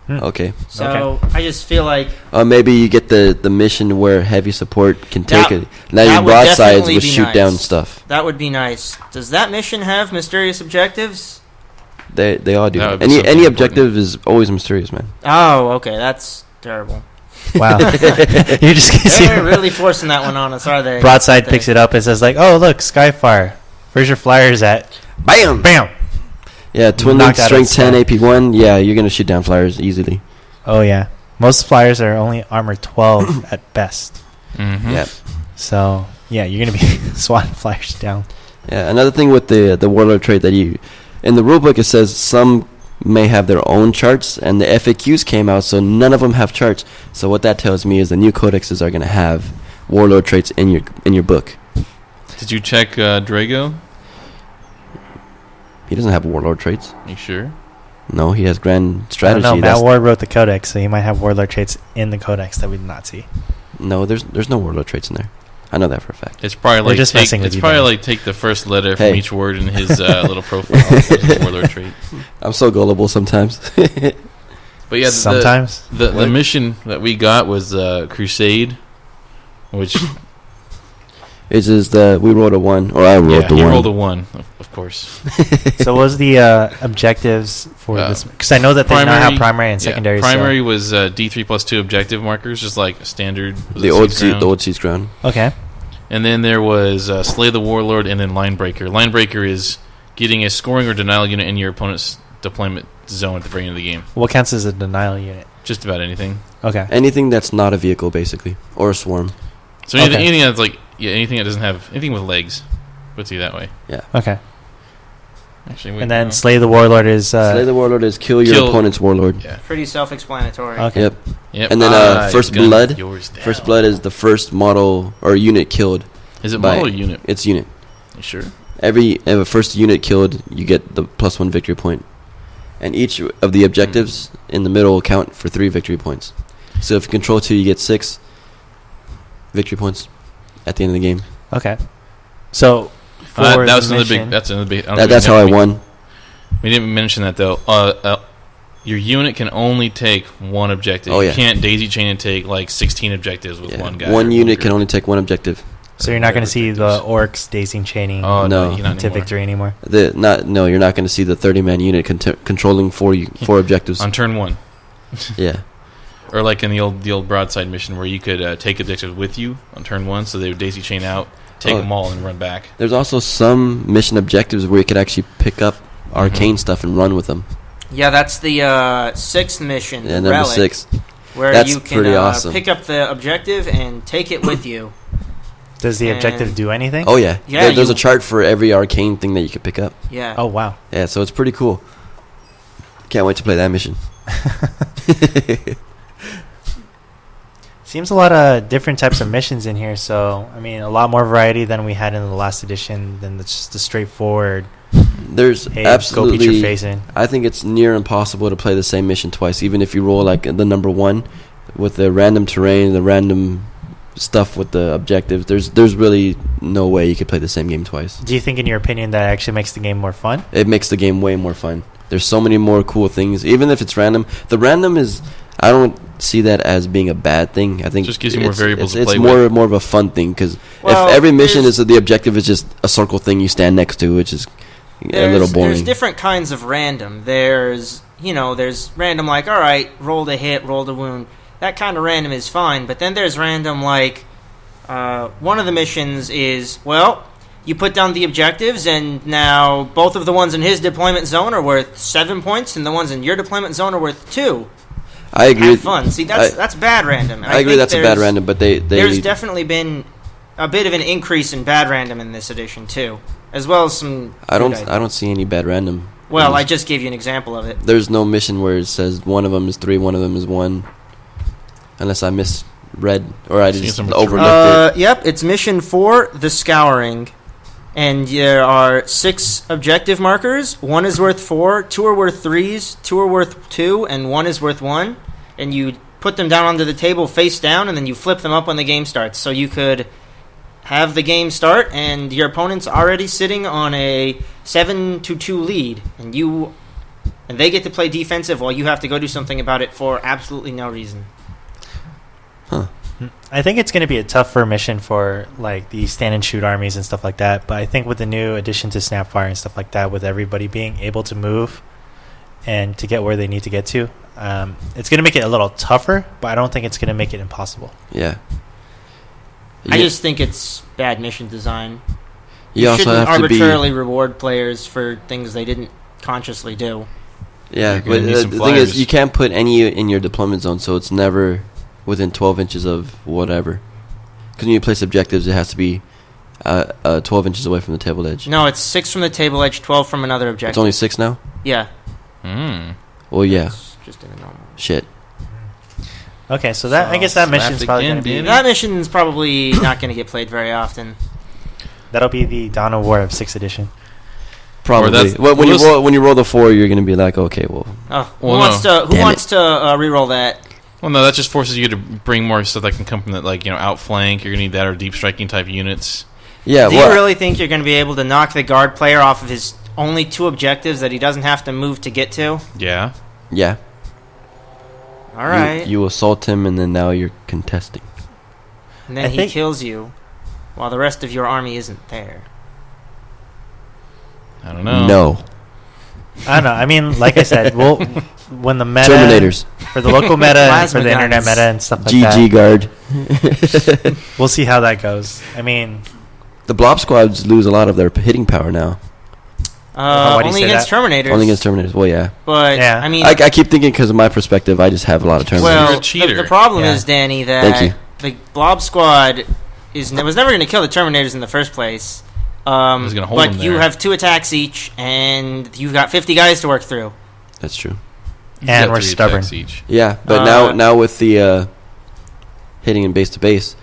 Okay. So I just feel like maybe you get the mission where heavy support can take it. Now your broadsides will shoot down stuff. That would be nice. Does that mission have mysterious objectives? They all do. Any objective is always mysterious, man. Oh, okay. That's terrible. Wow. You're just They're really forcing that one on us, are they? Broadside picks it up and says like, "Oh, look, Skyfire. Where's your flyers at?" Bam! Bam! Yeah, twin link, strength 10, AP 1. Yeah, you're going to shoot down flyers easily. Oh, yeah. Most flyers are only armor 12 at best. Mm-hmm. Yeah. So, yeah, you're going to be swatting flyers down. Yeah, another thing with the warlord trait that in the rulebook it says some may have their own charts, and the FAQs came out, so none of them have charts. So what that tells me is the new codexes are going to have warlord traits in your book. Did you check Drago? He doesn't have warlord traits. You sure? No, he has grand I strategy. don't know. Matt That's- Ward wrote the codex, so he might have warlord traits in the codex that we did not see. No, there's no warlord traits in there. I know that for a fact. It's probably We're like just messing with it's you, probably Dan. like take the first letter from Hey. each word in his little profile. That's his warlord trait. I'm so gullible sometimes. But yeah, Sometimes. the What? mission that we got was Crusade, which It's just we rolled a 1, or I rolled the he 1. rolled a 1, of course. So what was the objectives for this? Because I know that they now have primary and secondary. Primary was D3 plus 2 objective markers, just like standard. The old Siege ground. Okay. And then there was Slay the Warlord and then Linebreaker. Linebreaker is getting a scoring or denial unit in your opponent's deployment zone at the very end of the game. What counts as a denial unit? Just about anything. Okay. Anything that's not a vehicle, basically, or a swarm. So anything, Okay. anything that's like anything that doesn't have anything with legs. Puts you that way. Yeah. Okay. Actually, wait, And then no. Slay the Warlord is. Slay the Warlord is kill your kill- opponent's warlord. Yeah. Pretty self-explanatory. Okay. Yep. Yep. And then I First gunned Blood. yours down. First Blood is the first model or unit killed. Is it by- model or unit? It's unit. You sure? Every first unit killed, you get the +1 victory point. And each of the objectives in the middle count for 3 victory points. So if you control 2, you get 6 victory points at the end of the game. Okay. So. For That was the another mission- big. That's another big. I don't think That's we how I we- won. We didn't mention that though. Your unit can only take one objective. Oh, yeah. You can't daisy chain and take like 16 objectives with Yeah. one guy. One or unit group. can only take 1 objective. So you're not going to see the Objectives. orcs daisy chaining Oh No. no, you're not to anymore. victory anymore. You're not going to see the 30-man unit controlling 4 objectives. On turn 1, Yeah. or like in the old broadside mission where you could take objectives with you on turn 1, so they would daisy chain out, take Oh. them all, and run back. There's also some mission objectives where you could actually pick up arcane stuff and run with them. Yeah, that's the sixth mission, Yeah, the number Relic, 6. where That's you can pretty awesome. pick up the objective and take it with you. Does the objective And- do anything? Oh, yeah. Yeah, There's you- a chart for every arcane thing that you could pick up. Yeah. Oh, wow. Yeah, so it's pretty cool. Can't wait to play that mission. Seems a lot of different types of missions in here. So, I mean, a lot more variety than we had in the last edition than just the straightforward, There's hey, absolutely... go beat your face in. I think it's near impossible to play the same mission twice, even if you roll like the number 1 with the random terrain, the random stuff with the objectives. There's really no way you could play the same game twice. Do you think, in your opinion, that actually makes the game more fun? It makes the game way more fun. There's so many more cool things, even if it's random. The random is, I don't see that as being a bad thing. I think Just gives you more variables to It's play more with. more of a fun thing because Well, if every mission there's- is the objective is just a circle thing you stand next to, which is a little There's boring. different kinds of random. There's random like, all right, roll to hit, roll to wound. That kind of random is fine. But then there's random like, one of the missions is, well, you put down the objectives, and now both of the ones in his deployment zone are worth 7 points, and the ones in your deployment zone are worth 2. I agree. Have fun. See, that's bad random. I agree think that's a bad there's- random, but There's they definitely been a bit of an increase in bad random in this edition too, as well as some. I good don't see any bad random. Well, I just gave you an example of it. There's no mission where it says one of them is 3, one of them is 1, unless I misread or I Seems just number overlooked it. Yep, it's mission 4, the Scouring, and there are 6 objective markers. 1 is worth 4, 2 are worth 3s, 2 are worth 2, and 1 is worth 1. And you put them down onto the table face down, and then you flip them up when the game starts. So you could have the game start, and your opponent's already sitting on a 7-2 lead, and they get to play defensive while you have to go do something about it for absolutely no reason. I think it's going to be a tougher mission for like the stand and shoot armies and stuff like that. But I think with the new addition to Snapfire and stuff like that, with everybody being able to move and to get where they need to get to, it's going to make it a little tougher. But I don't think it's going to make it impossible. Yeah. I You- just think it's bad mission design. you also shouldn't have to be arbitrarily reward players for things they didn't consciously do. yeah. You're gonna But need the some thing is, flyers. you can't put any in your deployment zone, so it's never within 12 inches of whatever. Because when you place objectives, it has to be 12 inches away from the table edge. No, it's 6 from the table edge, 12 from another objective. It's only 6 now. Yeah. Well, yeah. It's just in a normal. Shit. Okay, so that I guess that Slap mission's it probably again, going to be Danny. That mission's probably not going to get played very often. that'll be the Dawn of War of 6th edition. Probably. that's- Well, well, when you roll the 4, you're gonna be like, okay, well, Oh, Well, who Damn wants to reroll that? Well, no, that just forces you to bring more stuff that can come from that, like, outflank. You're gonna need that or deep striking type units. yeah. Do Well, you really think you're going to be able to knock the guard player off of his only 2 objectives that he doesn't have to move to get to? Yeah. yeah. All right. You assault him, and then now you're contesting. And then I he think- kills you while the rest of your army isn't there. I don't know. No. I don't know. I mean, like I said, when the meta Terminators. for the local meta, and Plasma for the internet guns. meta and stuff like GG guard. that, we'll see how that goes. I mean, The blob squads lose a lot of their hitting power now. why do you Only say against that? Terminators. Only against Terminators. Well, yeah. But, Yeah. I mean... I keep thinking because of my perspective, I just have a lot of Terminators. well, You're a cheater. the problem Yeah. is, Danny, Thank that you. the Blob Squad was never going to kill the Terminators in the first place. was gonna hold but them you there. have 2 attacks each, and you've got 50 guys to work through. That's true. You And got we're 3 stubborn. attacks each. Yeah, but now with the hitting in base to base,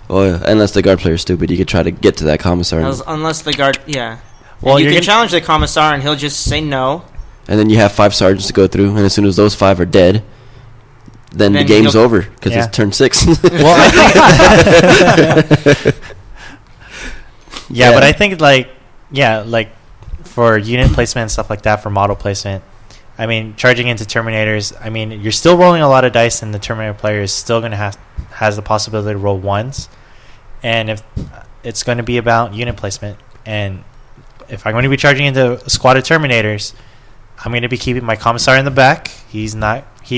well, unless the guard player is stupid, you could try to get to that commissar, Unless the guard... Yeah. Well, And you you're can gonna- challenge the Commissar, and he'll just say no. and then you have 5 sergeants to go through, and as soon as those 5 are dead, then the Then game's he'll- over because Yeah. it's turn 6. well, I think yeah, but I think like for unit placement and stuff like that, for model placement, I mean, charging into Terminators, I mean, you're still rolling a lot of dice, and the Terminator player is still going to has the possibility to roll ones, and if it's going to be about unit placement, and if I'm going to be charging into a squad of Terminators, I'm going to be keeping my commissar in the back. He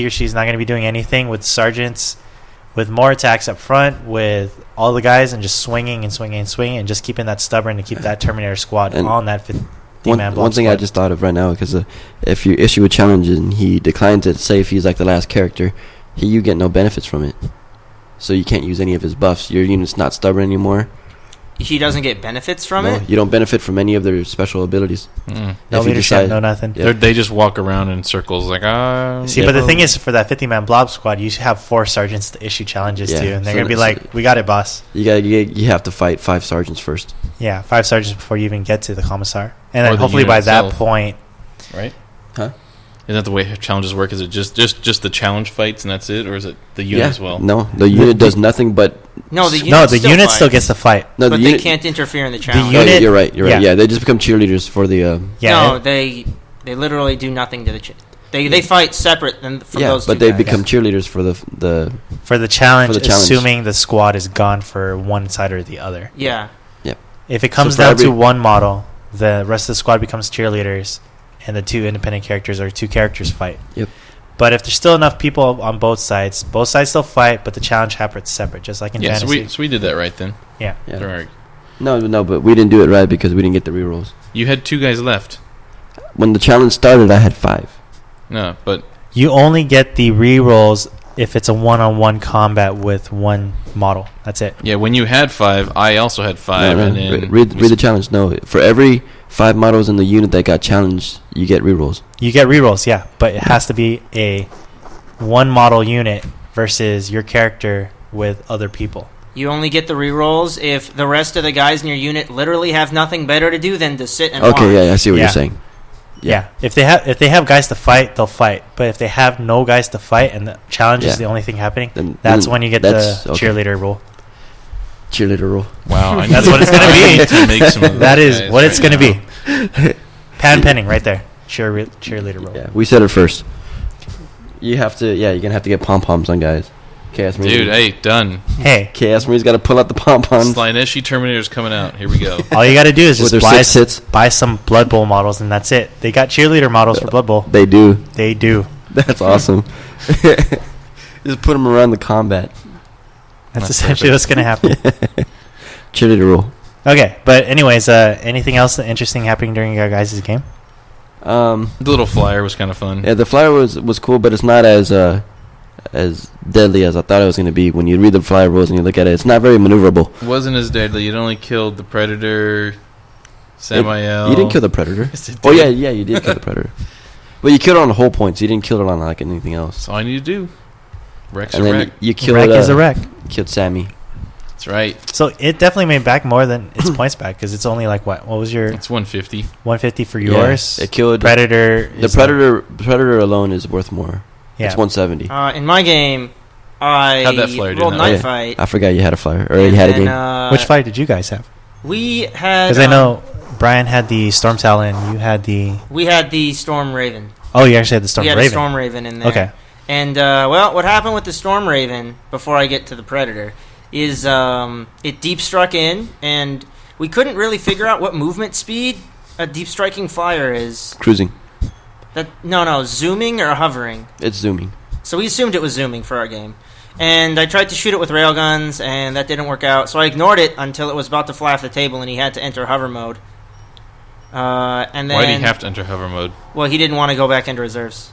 or she's not going to be doing anything with sergeants, with more attacks up front, with all the guys, and just swinging and swinging and swinging, and just keeping that stubborn to keep that Terminator squad And on that 50-man one thing I just thought of right now, because if you issue a challenge and he declines it, say if he's like the last character, you get no benefits from it. So you can't use any of his buffs. Your unit's not stubborn anymore. He doesn't get benefits from No, it? you don't benefit from any of their special abilities. Mm. no if you leadership, decide- no nothing. Yeah. They just walk around in circles like, See, but the thing is, for that 50-man blob squad, you should have 4 sergeants to issue challenges Yeah, to, and they're so going to be that's- like, "We got it, boss." You have to fight 5 sergeants first. Yeah, 5 sergeants before you even get to the commissar, and Or then the hopefully unit by itself. that point, right? Huh? Isn't that the way challenges work? Is it just the challenge fights and that's it, or is it the unit Yeah. as well? No, the unit does nothing but. No, the unit no, the still unit fights, still gets to fight. No, but the they unit. can't interfere in the challenge. unit- You're right. You're right. yeah. Yeah, they just become cheerleaders for the. Yeah, no, it- they literally do nothing to the... They fight separate from yeah, those two but they guys. become cheerleaders for the for the challenge, for the challenge. assuming the squad is gone for one side or the other. Yeah. If it comes for down to every- one model, the rest of the squad becomes cheerleaders, and the 2 independent characters or 2 characters fight. Yep. But if there's still enough people on both sides still fight, but the challenge happens separate, just like in Yeah, so fantasy. we did that right then. Yeah. Yeah. Sorry. No, but we didn't do it right because we didn't get the rerolls. You had 2 guys left. When the challenge started, I had 5. No, but You only get the re-rolls if it's a one-on-one combat with one model. That's it. yeah, when you had 5, I also had 5, No, and then read the challenge. No, for every 5 models in the unit that got challenged, you get rerolls. You get re-rolls, yeah, but it has to be a one-model unit versus your character with other people. You only get the rerolls if the rest of the guys in your unit literally have nothing better to do than to sit and watch. Okay, yeah, I see what Yeah. you're saying. Yeah. If they have guys to fight, they'll fight. But if they have no guys to fight and the challenge is Yeah. the only thing happening, Then that's when you get the that's- okay. cheerleader rule. Cheerleader role. wow, I That's need- what it's gonna I be. need to make some of That those is guys what it's right going to now. be. Pan penning right there. Cheerleader rule. Yeah, we said it first. You have to. Yeah, you're gonna have to get pom poms on guys. Chaos Marine. Dude, hey, done. Hey, Chaos Marine's got to pull out the pom poms Slineshi Terminator's coming out. Here we go. all you got to do is with just their 6 hits. buy some Blood Bowl models, and that's it. They got cheerleader models for Blood Bowl. They do. They do. That's awesome. Just put them around the combat. That's That's essentially perfect. what's going to happen. Cheerleader rule. Okay, but anyways, anything else interesting happening during your guys' game? The little flyer was kind of fun. Yeah, the flyer was cool, but it's not as deadly as I thought it was going to be. When you read the flyer rules and you look at it, it's not very maneuverable. Wasn't as deadly. It only killed the Predator, Samael. You didn't kill the Predator. Yes, it Oh did. yeah, you did kill the Predator. But you killed it on the whole points. You didn't kill it on like anything else. That's all I need to do. Rex And a then wreck. you killed. Wreck is a wreck. Killed Sammy. That's right. So it definitely made back more than its points back because it's only like what was your It's 150. 150 for Yeah, yours? it killed Predator. the is Predator alone is worth more. Yeah. It's 170. In my game, I How'd that flyer do, rolled huh? Night Yeah. Fight. I forgot you had a flyer, or and you had a then, game. Which fight did you guys have? We had. Because I know Brian had the Storm Talon. You had the. We had the Storm Raven. Oh, you actually had the Storm we had Raven. a Storm Raven in there. Okay. And, well, what happened with the Storm Raven, before I get to the Predator, is it deep struck in, and we couldn't really figure out what movement speed a deep striking flyer is. Cruising. No, zooming or hovering. It's zooming. So we assumed it was zooming for our game. And I tried to shoot it with railguns, and that didn't work out. So I ignored it until it was about to fly off the table, and he had to enter hover mode. And then, Why do you have to enter hover mode? Well, he didn't want to go back into reserves.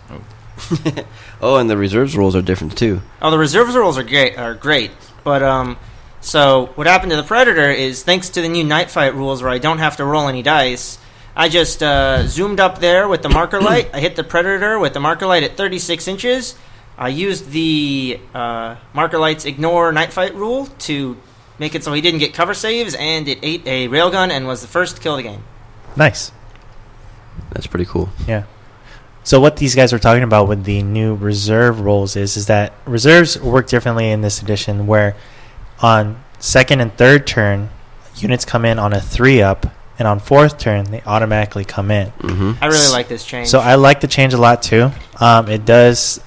Oh, and the reserves rules are different too. Oh, the reserves rules are great. But so what happened to the Predator is, thanks to the new Night Fight rules, where I don't have to roll any dice, I just zoomed up there with the marker light. I hit the Predator with the marker light at 36 inches. I used the marker light's ignore Night Fight rule to make it so he didn't get cover saves, and it ate a railgun and was the first to kill the game. Nice. That's pretty cool. Yeah. So what these guys were talking about with the new reserve roles is that reserves work differently in this edition, where on second and third turn, units come in on a 3-up, and on fourth turn, they automatically come in. Mm-hmm. I really like this change. So I like the change a lot too. It does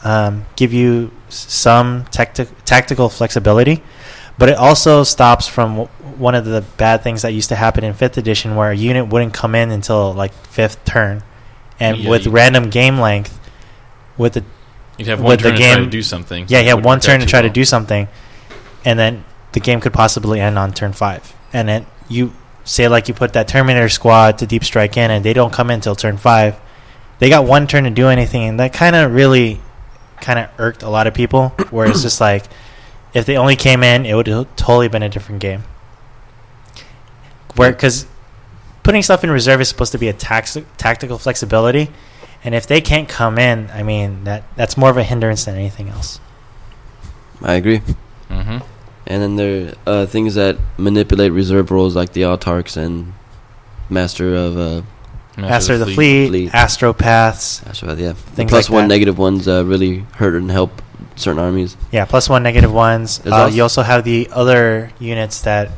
give you some tactical flexibility, but it also stops from one of the bad things that used to happen in 5th edition, where a unit wouldn't come in until like 5th turn. And Yeah, with random game length, with the You'd have with one the turn to try to game- do something. yeah, you It have wouldn't one work out turn to too try to well. do something, and then the game could possibly end on turn 5. And then you say like you put that Terminator squad to deep strike in, and they don't come in until turn 5. They got one turn to do anything, and that kind of irked a lot of people. Where it's just like, if they only came in, it would have totally been a different game. Because putting stuff in reserve is supposed to be a tactical flexibility, and if they can't come in, I mean that's more of a hindrance than anything else. I agree. Mm-hmm. And then there are things that manipulate reserve roles, like the Autarchs and Master of Master of the Fleet, Fleet. Astropaths. yeah. Things Plus like one, that. negative ones really hurt and help certain armies. Yeah, +1 negative ones. There's also- You also have the other units that,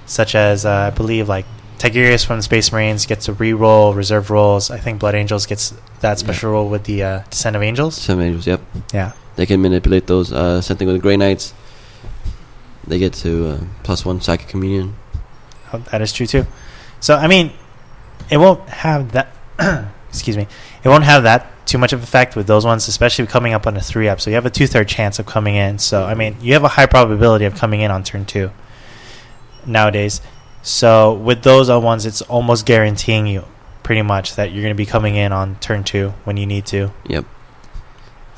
such as I believe like Tigurius from the Space Marines gets to re-roll reserve rolls. I think Blood Angels gets that special roll with the Descent of Angels. 7 Angels, yep. Yeah. They can manipulate those. Same thing with the Grey Knights. They get to +1 Psychic Communion. Oh, that is true too. So I mean, it won't have that. Excuse me. It won't have that too much of effect with those ones, especially coming up on a 3-up. So you have a 2/3 chance of coming in. So I mean, you have a high probability of coming in on turn 2 nowadays. So with those ones, it's almost guaranteeing you pretty much that you're going to be coming in on turn 2 when you need to. Yep.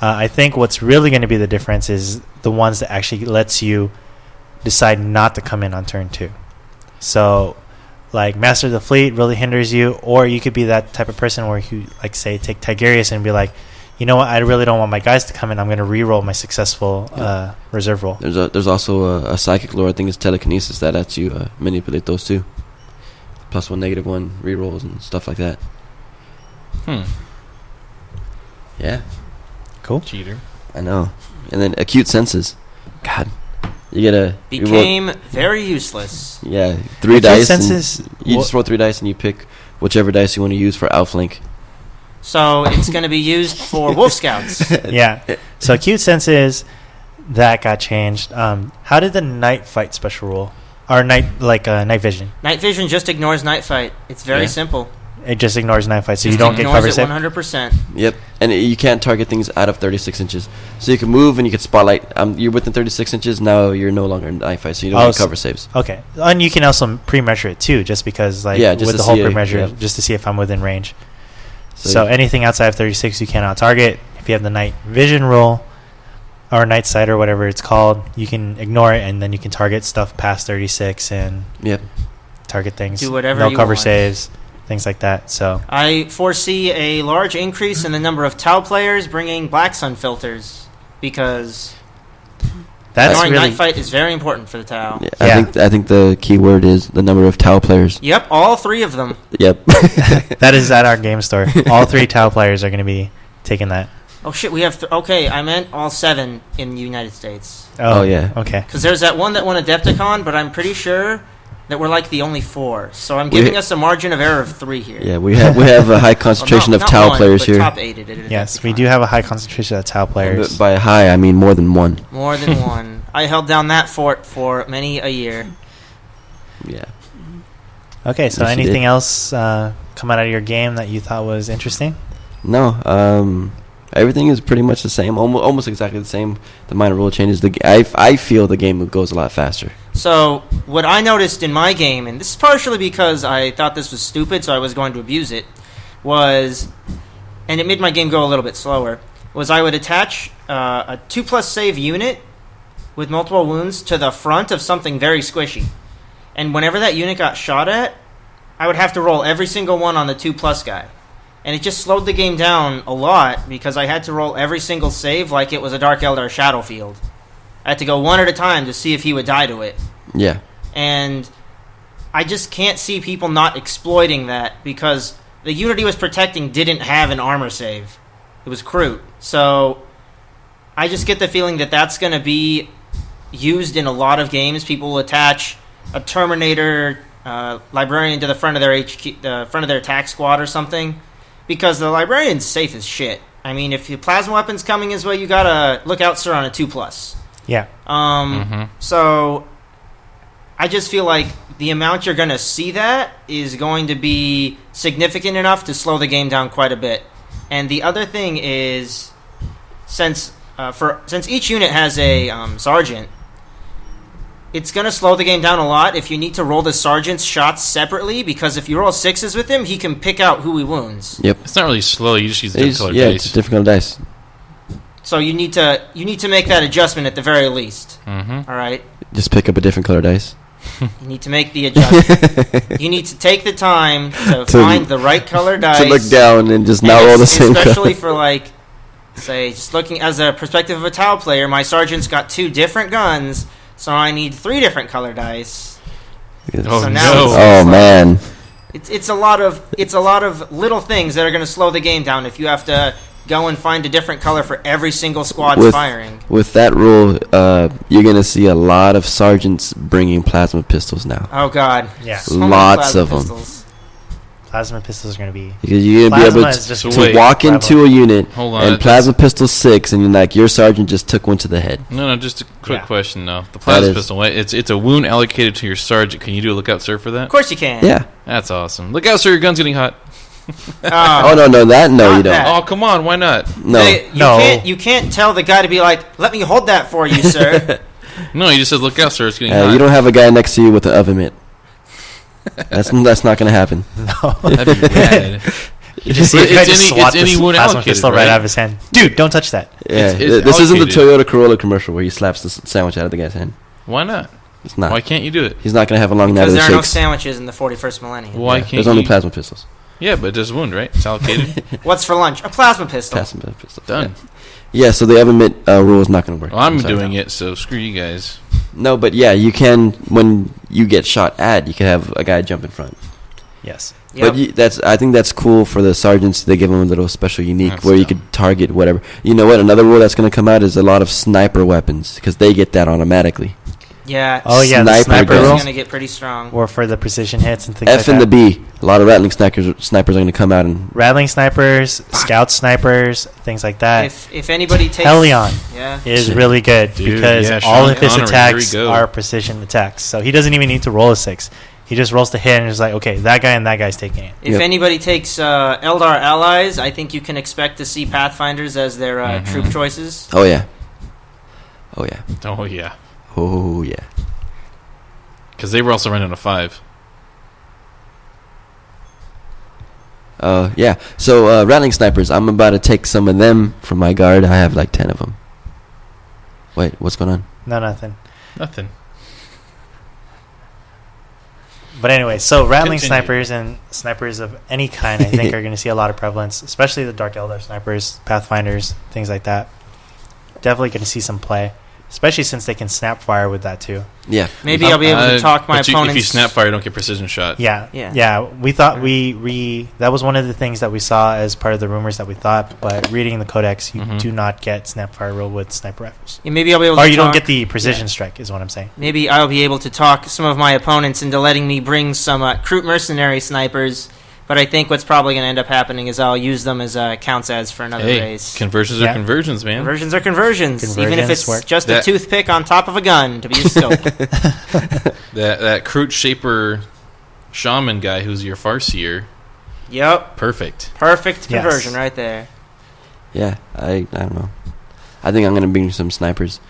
I think what's really going to be the difference is the ones that actually lets you decide not to come in on turn 2. So, like Master of the Fleet really hinders you, or you could be that type of person where you, like, say, take Tigurius and be like, you know what, I really don't want my guys to come in. I'm going to re-roll my successful reserve roll. There's also a Psychic Lore, I think it's Telekinesis, that lets you manipulate those too. +1 -1 rerolls and stuff like that. Yeah, Cool. Cheater. I know. And then Acute Senses. God. You get a... you roll- Became very useless. Yeah, 3 Acute dice. Senses, And you just roll 3 dice and you pick whichever dice you want to use for outflank. So it's going to be used for Wolf Scouts. Yeah. So Acute Senses, that got changed. How did the Night Fight special rule? Or Night Vision? Night Vision just ignores Night Fight. It's very Yeah. simple. It just ignores Night Fight, so you Just don't get ignores cover it save? 100%. Yep. And you can't target things out of 36 inches. So you can move and you can spotlight. You're within 36 inches, now you're no longer in knife fight, so you don't get cover saves. Okay. And you can also pre-measure it too, just because, like, Yeah, just with to the whole see it, pre-measure, yeah. just to see if I'm within range. So So anything outside of 36 you cannot target. If you have the Night Vision rule, or Night Sight or whatever it's called, you can ignore it, and then you can target stuff past 36 and Yep. target things. Do whatever no you cover want. saves, things like that. So I foresee a large increase in the number of Tau players bringing Black Sun filters because That's Knowing really Night Fight is very important for the Tau. Yeah, Yeah. I think the key word is the number of Tau players. Yep, all 3 of them. Yep. that is at our game store. All 3 Tau players are going to be taking that. Oh shit, we have. Okay, I meant all 7 in the United States. Oh, yeah. Okay. Because there's that one that won Adepticon, but I'm pretty sure that we're like the only 4. So I'm giving us a margin of error of 3 here. Yeah, we have a high concentration Well, of Tau one, players but here. Top 8 at Yes, we Adepticon. do have a high concentration of Tau players. But by high, I mean more than one. More than 1. I held down that fort for many a year. Yeah. Okay, so Yes, you anything did. else coming out of your game that you thought was interesting? No, everything is pretty much the same, almost exactly the same. The minor rule changes. I feel the game goes a lot faster. So, what I noticed in my game, and this is partially because I thought this was stupid, so I was going to abuse it, was, and it made my game go a little bit slower, was I would attach a 2+ save unit with multiple wounds to the front of something very squishy. And whenever that unit got shot at, I would have to roll every single one on the 2+ guy. And it just slowed the game down a lot because I had to roll every single save like it was a Dark Eldar Shadowfield. I had to go one at a time to see if he would die to it. Yeah. And I just can't see people not exploiting that because the unit he was protecting didn't have an armor save. It was Kroot. So I just get the feeling that that's going to be used in a lot of games. People will attach a Terminator librarian to the front of their HQ, the front of their attack squad or something, because the librarian's safe as shit. I mean, if your plasma weapon's coming his way, you gotta look out, sir, on a 2+. Yeah. So I just feel like the amount you're going to see that is going to be significant enough to slow the game down quite a bit. And the other thing is, since each unit has a sergeant, it's going to slow the game down a lot if you need to roll the sergeant's shots separately, because if you roll 6s with him, he can pick out who he wounds. Yep. It's not really slow. You just use different colored Yeah, dice. it's different color dice. So you need to make that adjustment at the very least. Mm-hmm. All right? Just pick up a different color dice. You need to make the adjustment. You need to take the time to find the right color dice. To look down and just not And roll the it's same especially color. for, like, say, just looking as a perspective of a Tau player, my sergeant's got 2 different guns, so I need 3 different color dice. Oh, So now no. it's- Oh man. It's a lot of little things that are going to slow the game down if you have to go and find a different color for every single squad's firing. With that rule, you're gonna see a lot of sergeants bringing plasma pistols now. Oh God, Yeah. So many Lots plasma of 'em. pistols. Plasma pistols are going to be... Because you're gonna be Plasma able is just to So wait. walk into a unit Hold on, and that's- plasma pistol 6, and you're like, your sergeant just took one to the head. No, just a quick Yeah. question, though. The plasma is- pistol, it's a wound allocated to your sergeant. Can you do a lookout, sir, for that? Of course you can. Yeah. That's awesome. Look out, sir, your gun's getting hot. Oh no, no, that no, Not you don't. that. Oh, come on, why not? No. You can't tell the guy to be like, let me hold that for you, sir. No, he just says, look out, sir, it's getting hot. You don't have a guy next to you with an oven mitt. That's not gonna happen. That'd be rad. You just see But a guy it's just any- swat it's any this wood plasma allocated, pistol right right? out of his hand. Dude, don't touch that. Yeah, It's this isn't the allocated. Toyota Corolla commercial where he slaps the sandwich out of the guy's hand. Why not? It's not. Why can't you do it? He's not gonna have a long night Because of the there are no shakes. sandwiches in the 41st millennium. Why Yeah, can't there's you? only plasma pistols. Yeah, but there's a wound, right? It's allocated. What's for lunch? A plasma pistol. Plasma pistols. Done. Yeah, so the oven mitt rule is not gonna work. Well, I'm sorry. doing it, so screw you guys. No, but yeah, you can when you get shot at, you can have a guy jump in front. Yes. Yep. But I think that's cool for the sergeants. They give them a little special unique That's where you dumb. could target whatever. You know what? Another rule that's going to come out is a lot of sniper weapons because they get that automatically. Yeah. Oh, yeah, the Sniper sniper guns. It's rule. going to get pretty strong. Or for the precision hits and things F like and that. the B. A lot of rattling snipers are going to come out and Rattling snipers, scout snipers, things like that. If anybody takes Helion yeah. is really good Dude, because yeah, all Sean of his Connery, attacks here we go. are precision attacks. So he doesn't even need to roll a 6. He just rolls the hit and is like, okay, that guy and that guy's taking it. If Yep. anybody takes Eldar allies, I think you can expect to see Pathfinders as their troop choices. oh yeah, oh yeah, Oh, yeah. oh yeah. Because they were also running a 5. Yeah. So rattling snipers, I'm about to take some of them from my guard. I have like 10 of them. Wait, what's going on? No, nothing. Nothing. But anyway, so rattling Continue. snipers and snipers of any kind, I think, are going to see a lot of prevalence, especially the Dark Eldar snipers, Pathfinders, things like that. Definitely going to see some play. especially since they can snap fire with that too. Yeah. Maybe I'll be able to talk my but opponents. If you snap fire, you don't get precision shot. Yeah. We thought that was one of the things that we saw as part of the rumors that we thought. But reading the codex, you do not get snap fire roll with sniper rifles. Yeah, maybe I'll be able. Or to you talk, don't get the precision strike, is what I'm saying. Maybe I'll be able to talk some of my opponents into letting me bring some Kroot mercenary snipers. But I think what's probably going to end up happening is I'll use them as counts as for another race. Conversions are conversions, man. Conversions are conversions, even if it's work. just a toothpick on top of a gun to be a scope. that Kroot Shaper shaman guy who's your Farseer. Yep. Perfect Conversion right there. Yeah, I don't know. I think I'm going to bring some snipers.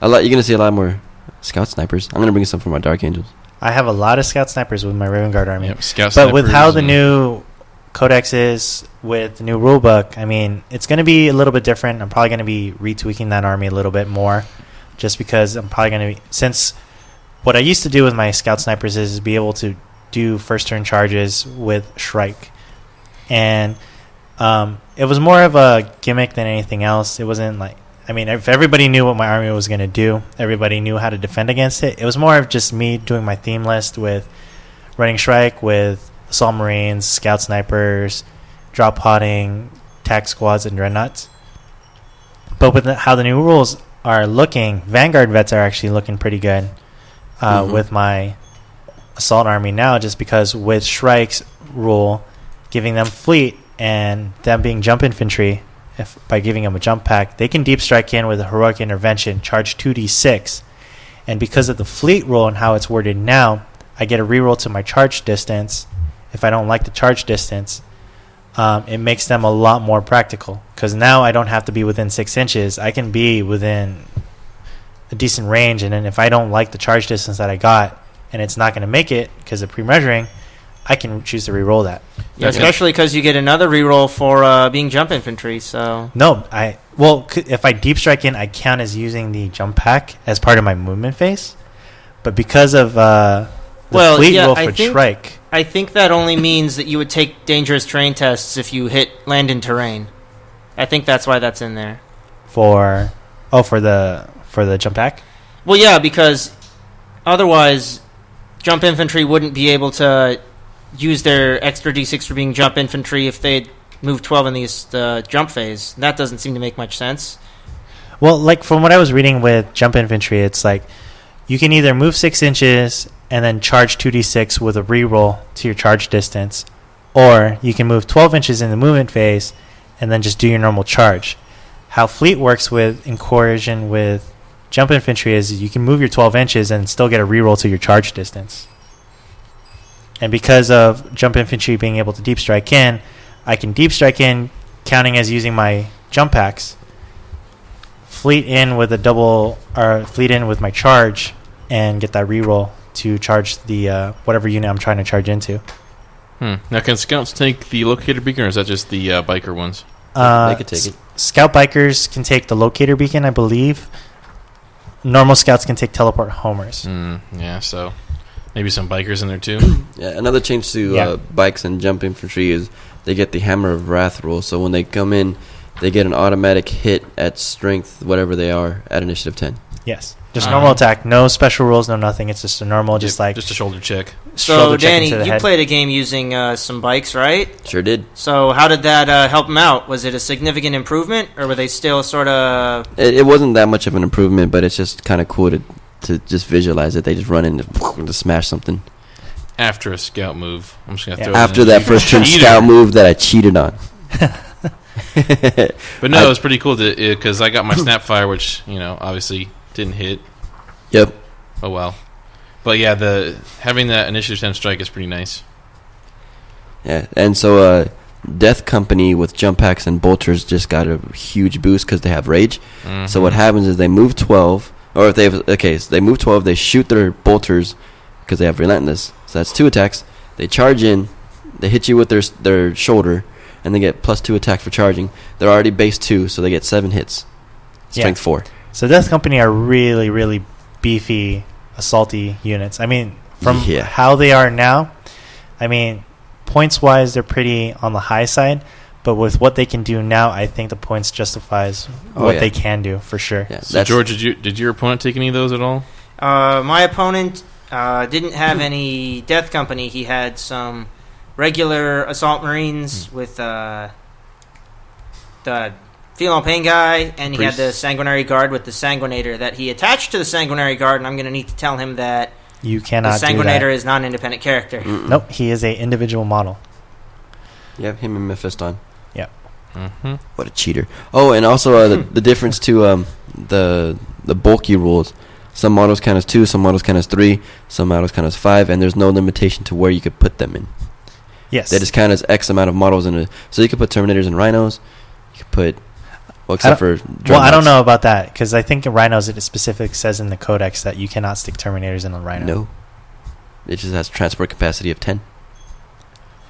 You're going to see a lot more scout snipers. I'm going to bring some for my Dark Angels. I have a lot of scout snipers with my Raven Guard army. Yep, scout but with snipers how the new codex is, with the new rulebook, I mean, it's going to be a little bit different. I'm probably going to be retweaking that army a little bit more, just because I'm probably going to be, since what I used to do with my scout snipers is be able to do first turn charges with Shrike, and it was more of a gimmick than anything else. It wasn't like, I mean, if everybody knew what my army was going to do, everybody knew how to defend against it. It was more of just me doing my theme list with running Shrike, with Assault Marines, Scout Snipers, Drop Potting, Tac Squads, and Dreadnoughts. But with how the new rules are looking, Vanguard vets are actually looking pretty good with my Assault Army now, just because with Shrike's rule, giving them fleet and them being jump infantry, by giving them a jump pack, they can deep strike in with a heroic intervention, charge 2d6, and because of the fleet rule and how it's worded now, I get a reroll to my charge distance. If I don't like the charge distance, it makes them a lot more practical, because now I don't have to be within 6 inches. I can be within a decent range, and then if I don't like the charge distance that I got and it's not going to make it because of pre-measuring, I can choose to reroll that. Yeah, especially because you get another reroll for being jump infantry. So no, if I deep strike in, I count as using the jump pack as part of my movement phase. But because of the fleet roll for Shrike, I think that only means that you would take dangerous terrain tests if you land in terrain. I think that's why that's in there. For the jump pack. Well, yeah, because otherwise, jump infantry wouldn't be able to use their extra d6 for being jump infantry if they'd moved 12 in these jump phase. That doesn't seem to make much sense. Well, like from what I was reading with jump infantry, it's like you can either move 6 inches and then charge 2d6 with a reroll to your charge distance, or you can move 12 inches in the movement phase and then just do your normal charge. How fleet works in coercion with jump infantry is you can move your 12 inches and still get a reroll to your charge distance. And because of jump infantry being able to deep strike in, I can deep strike in, counting as using my jump packs, fleet in with my charge, and get that reroll to charge the whatever unit I'm trying to charge into. Now, can scouts take the locator beacon, or is that just the biker ones? They could take it. Scout bikers can take the locator beacon, I believe. Normal scouts can take teleport homers. Yeah, so maybe some bikers in there too. Yeah, another change to bikes and jump infantry is they get the Hammer of Wrath rule. So when they come in, they get an automatic hit at strength, whatever they are, at initiative 10. Yes. Just normal attack. No special rules, no nothing. It's just a normal, just a shoulder check. So, Danny, you played a game using some bikes, right? Sure did. So how did that help them out? Was it a significant improvement, or were they still sort of... It wasn't that much of an improvement, but it's just kind of cool to just visualize it. They just run in to smash something. After a scout move. I'm just gonna throw after that first turn scout move that I cheated on. But no, it was pretty cool because I got my Snapfire, which, obviously didn't hit. Yep. Oh well. But yeah, having that initiative 10 strike is pretty nice. Yeah, and so Death Company with jump packs and bolters just got a huge boost because they have rage. Mm-hmm. So what happens is they move 12, or if they move 12, they shoot their bolters because they have relentless. So that's 2 attacks. They charge in, they hit you with their shoulder, and they get +2 attack for charging. They're already base 2, so they get 7 hits. Strength 4. So Death Company are really, really beefy, assaulty units. I mean, from how they are now, I mean, points-wise, they're pretty on the high side. But with what they can do now, I think the points justifies what they can do for sure. Yeah, So George, did your opponent take any of those at all? My opponent didn't have any Death Company. He had some regular Assault Marines with the Female Pain guy, and he had the Sanguinary Guard with the Sanguinator that he attached to the Sanguinary Guard, and I'm going to need to tell him that You cannot the do Sanguinator that. is not an independent character. Nope, he is a individual model. Yeah, him and Mephiston. Mm-hmm. What a cheater. Oh, and also the difference to the bulky rules. Some models count as 2, some models count as 3, some models count as 5, and there's no limitation to where you could put them in. Yes. They just count as X amount of models in a. So you could put Terminators and Rhinos. You could put, well, except for. Well, I don't know about that because I think in Rhinos it specifically says in the Codex that you cannot stick Terminators in a Rhino. No. It just has transport capacity of 10.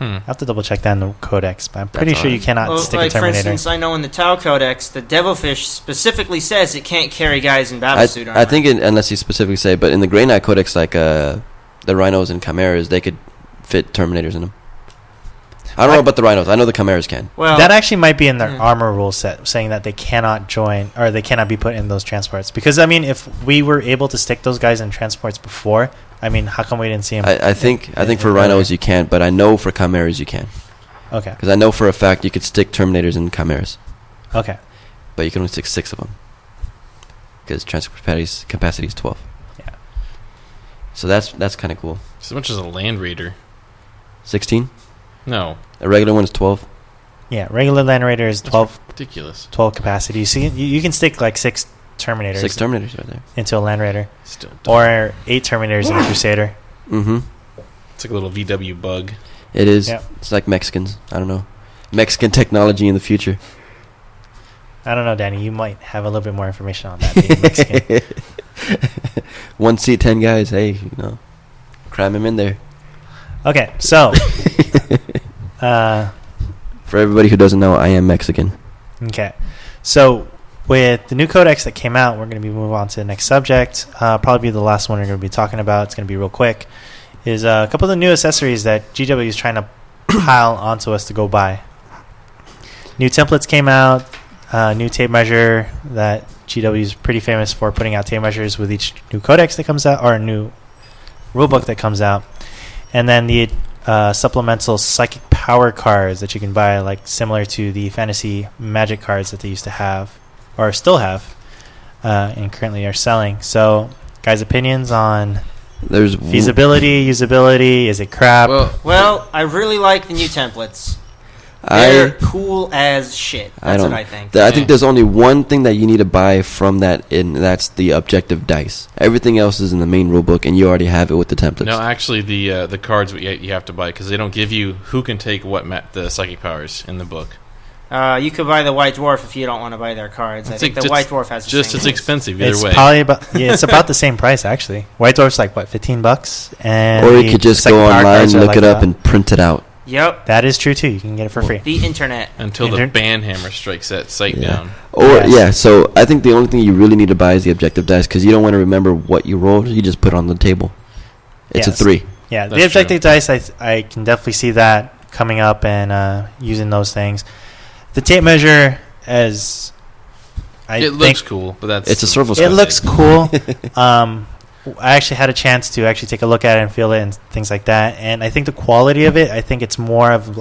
I have to double check that in the Codex, but I'm pretty That's sure all you right. cannot Well, stick like a for Terminator. instance, I know in the Tau Codex, the Devilfish specifically says it can't carry guys in battlesuit armor. I think, unless you specifically say, but in the Grey Knight Codex, like the Rhinos and Chimeras, they could fit Terminators in them. I don't know about the Rhinos. I know the Chimeras can. well, That actually might be in their Yeah. armor rule set, saying that they cannot join or they cannot be put in those transports. Because I mean, if we were able to stick those guys in transports before, I mean, how come we didn't see them? I think for Rhinos you can't, but I know for Chimeras you can. Okay. Because I know for a fact you could stick Terminators in Chimeras, Okay. but you can only stick 6 of them. Because transport capacity is 12. Yeah. So that's kind of cool. As much as a Land Raider. 16? No. A regular one is 12. Yeah. Regular Land Raider is 12 Ridiculous. capacity. So you can stick like 6 Terminators 6 Terminators right there. into a Land Raider, Still dumb. or 8 Terminators in a Crusader. Mm-hmm. It's like a little VW bug. It is. Yep. It's like Mexicans. I don't know. Mexican technology in the future. I don't know, Danny. You might have a little bit more information on that. Being Mexican. 1 seat, 10 guys. Hey, cram him in there. Okay, so For everybody who doesn't know, I am Mexican. okay, so with the new codex that came out, we're going to be moving on to the next subject. Probably the last one we're going to be talking about. It's going to be real quick. Is a couple of the new accessories that GW is trying to pile onto us to go buy. New templates came out. New tape measure that GW is pretty famous for putting out tape measures with each new codex that comes out or new rulebook that comes out, and then the supplemental psychic power cards that you can buy, like similar to the fantasy magic cards that they used to have or still have, and currently are selling. So, guys, opinions on There's feasibility, usability? Is it crap? Well, I really like the new templates. I They're cool as shit. That's what I think. I think there's only one thing that you need to buy from that, and that's the objective dice. Everything else is in the main rulebook, and you already have it with the templates. No, actually, the cards you have to buy because they don't give you who can take what the psychic powers in the book. You could buy the White Dwarf if you don't want to buy their cards. I think the White Dwarf has the just same as rules. expensive either It's way. probably it's about the same price actually. White Dwarf's like what, $15, and or you the could just psychic go power online, cards are look like it up, that. and print it out. Yep. That is true too. You can get it for free. The internet. Until the banhammer strikes that site down. Or Yes. so I think the only thing you really need to buy is the objective dice because you don't want to remember what you rolled. You just put it on the table. It's Yes. a 3. Yeah, the That's objective dice, I can definitely see that coming up and using those things. The tape measure, as It looks cool, but that's It's a servo it scope. looks cool. I actually had a chance to actually take a look at it and feel it and things like that. And I think the quality of it, I think it's more of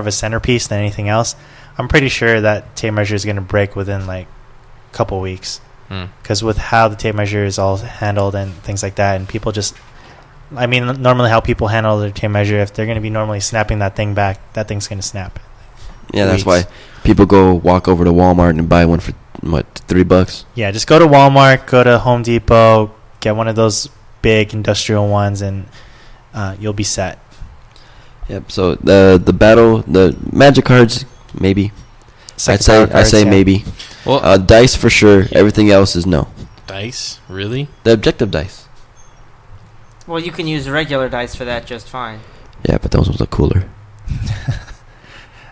a centerpiece than anything else. I'm pretty sure that tape measure is going to break within like a couple weeks because with how the tape measure is all handled and things like that, and people just, I mean, normally how people handle their tape measure, if they're going to be normally snapping that thing back, that thing's going to snap. Yeah, that's weeks. why people go walk over to Walmart and buy one for $3. Yeah, just go to Walmart, go to Home Depot, get one of those big industrial ones, and you'll be set. Yep. So the magic cards, maybe. Psychic I power say cards, yeah. maybe. Well, Dice for sure. Everything else is no. dice, really? The objective dice. Well, you can use regular dice for that just fine. Yeah, but those ones look cooler.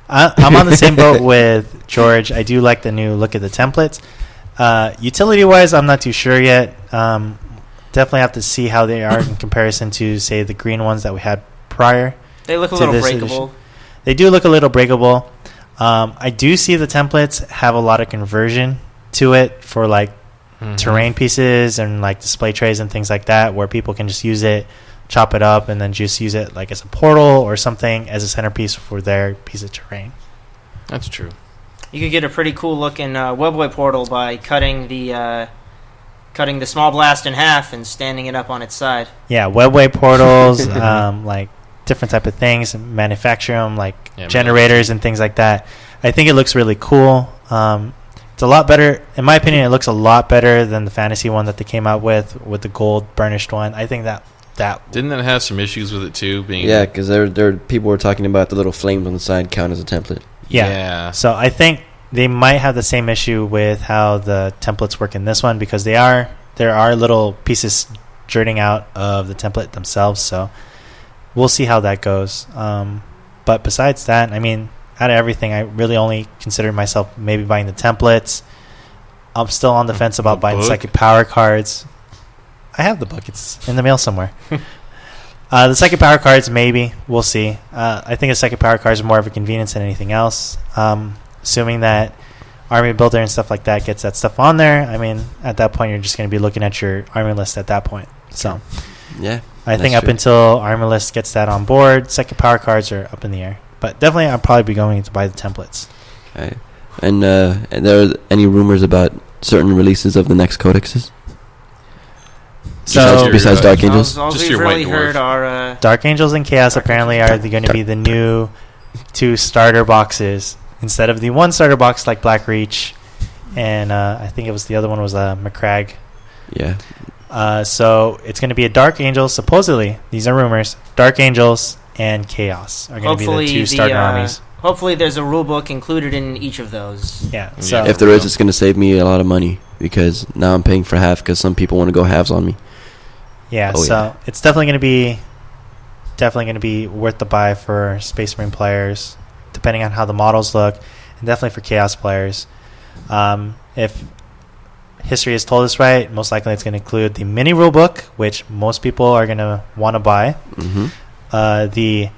I'm on the same boat with George. I do like the new look at the templates. Utility-wise, I'm not too sure yet. Definitely have to see how they are in comparison to, say, the green ones that we had prior. They look a To little this breakable. edition. They do look a little breakable. I do see the templates have a lot of conversion to it for like terrain pieces and like display trays and things like that, where people can just use it, chop it up, and then just use it like as a portal or something as a centerpiece for their piece of terrain. That's true. You could get a pretty cool looking Webway portal by cutting the small blast in half and standing it up on its side. Yeah, webway portals, like different type of things, manufacture them like generators and things like that. I think it looks really cool. It's a lot better, in my opinion. It looks a lot better than the fantasy one that they came out with the gold burnished one. I think that didn't that have some issues with it too? Because there people were talking about the little flames on the side count as a template. Yeah. So I think they might have the same issue with how the templates work in this one, because there are little pieces jutting out of the template themselves. So we'll see how that goes. But besides that, I mean, out of everything, I really only considered myself maybe buying the templates. I'm still on the fence about buying the psychic power cards. I have the book. It's in the mail somewhere. The psychic power cards, maybe. We'll see. I think the psychic power cards are more of a convenience than anything else. Assuming that Army Builder and stuff like that gets that stuff on there, I mean, at that point, you're just going to be looking at your army list at that point. So, yeah, I think up until Army List gets that on board, psychic power cards are up in the air. But definitely, I'll probably be going to buy the templates. Okay. And there are any rumors about certain releases of the next codexes? So besides Dark Angels? All Just we've your really White Dwarf. heard are... Dark Angels and Chaos apparently are going to be the new 2 starter boxes instead of the 1 starter box like Black Reach, and I think it was the other one was McCrag. Yeah. So it's going to be a Dark Angels, supposedly, these are rumors, Dark Angels and Chaos are going to be the 2 starter armies. Hopefully there's a rule book included in each of those. Yeah. So If there is, it's going to save me a lot of money, because now I'm paying for half because some people want to go halves on me. yeah, Oh, so yeah. it's definitely going to be worth the buy for Space Marine players, depending on how the models look, and definitely for Chaos players. If history has told us right, most likely it's going to include the mini rulebook, which most people are going to want to buy. Mm-hmm. The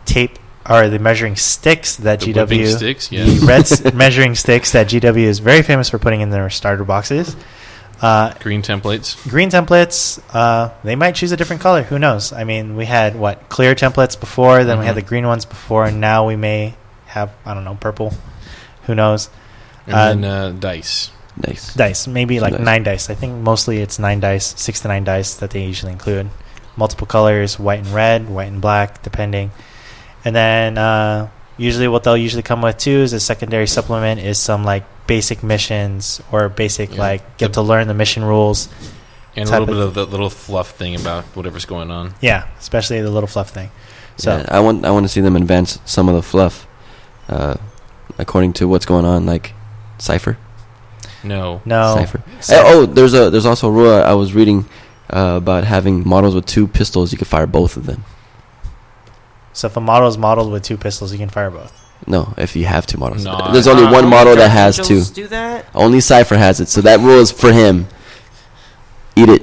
tape or the measuring sticks that The whipping GW, sticks, the yes. red measuring sticks that GW is very famous for putting in their starter boxes. Green templates. Green templates, they might choose a different color. Who knows? I mean, we had clear templates before, then we had the green ones before, and now we may have, I don't know, purple. Who knows? And then dice. Nice. Dice, maybe like Nice. 9 dice. I think mostly it's 9 dice, 6 to 9 dice that they usually include. Multiple colors, white and red, white and black, depending. And then usually what they'll usually come with too is a secondary supplement is some like basic missions or basic get to learn the mission rules. And a type little bit of the little fluff thing about whatever's going on. Yeah, especially the little fluff thing. So Yeah, I want to see them advance some of the fluff, according to what's going on, like Cypher. No. Cypher. So- There's also a rule I was reading about having models with 2 pistols. You can fire both of them. So if a model is modeled with 2 pistols, you can fire both. No, if you have 2 models. No, There's only one model that has 2. Angels do that? Only Cypher has it, so that rule is for him. Eat it.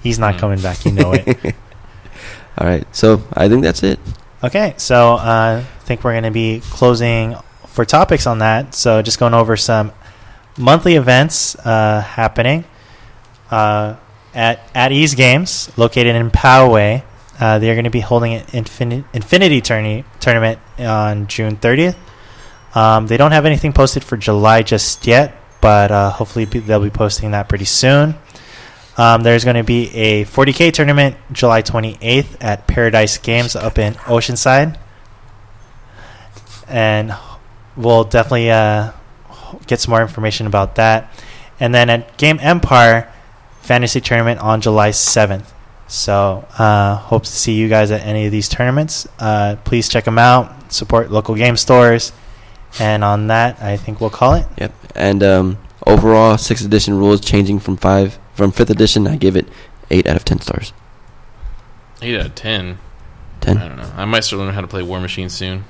He's not coming back, you know it. All right, so I think that's it. Okay, so I think we're going to be closing for topics on that. So just going over some monthly events happening at Ease Games, located in Poway. They're going to be holding an Infinity tournament on June 30th. They don't have anything posted for July just yet, but hopefully they'll be posting that pretty soon. There's going to be a 40K tournament July 28th at Paradise Games up in Oceanside. And we'll definitely get some more information about that. And then at Game Empire, Fantasy Tournament on July 7th. So hope to see you guys at any of these tournaments. Please check them out. Support local game stores. And on that, I think we'll call it. Yep. And overall, 6th edition rules changing from 5th edition. I give it 8 out of 10 stars. 8 out of 10. 10. I don't know. I might start learning how to play War Machine soon.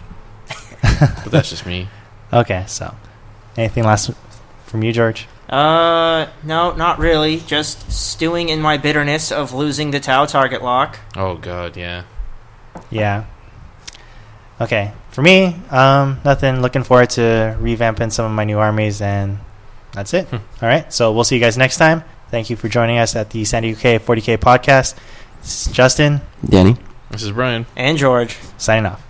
But that's just me. Okay, so anything last from you, George? No, not really. Just stewing in my bitterness of losing the Tau target lock. Oh, God, yeah. Yeah. Okay, for me, nothing. Looking forward to revamping some of my new armies, and that's it. All right, so we'll see you guys next time. Thank you for joining us at the San Diego 40K podcast. This is Justin. Danny. This is Brian. And George. Signing off.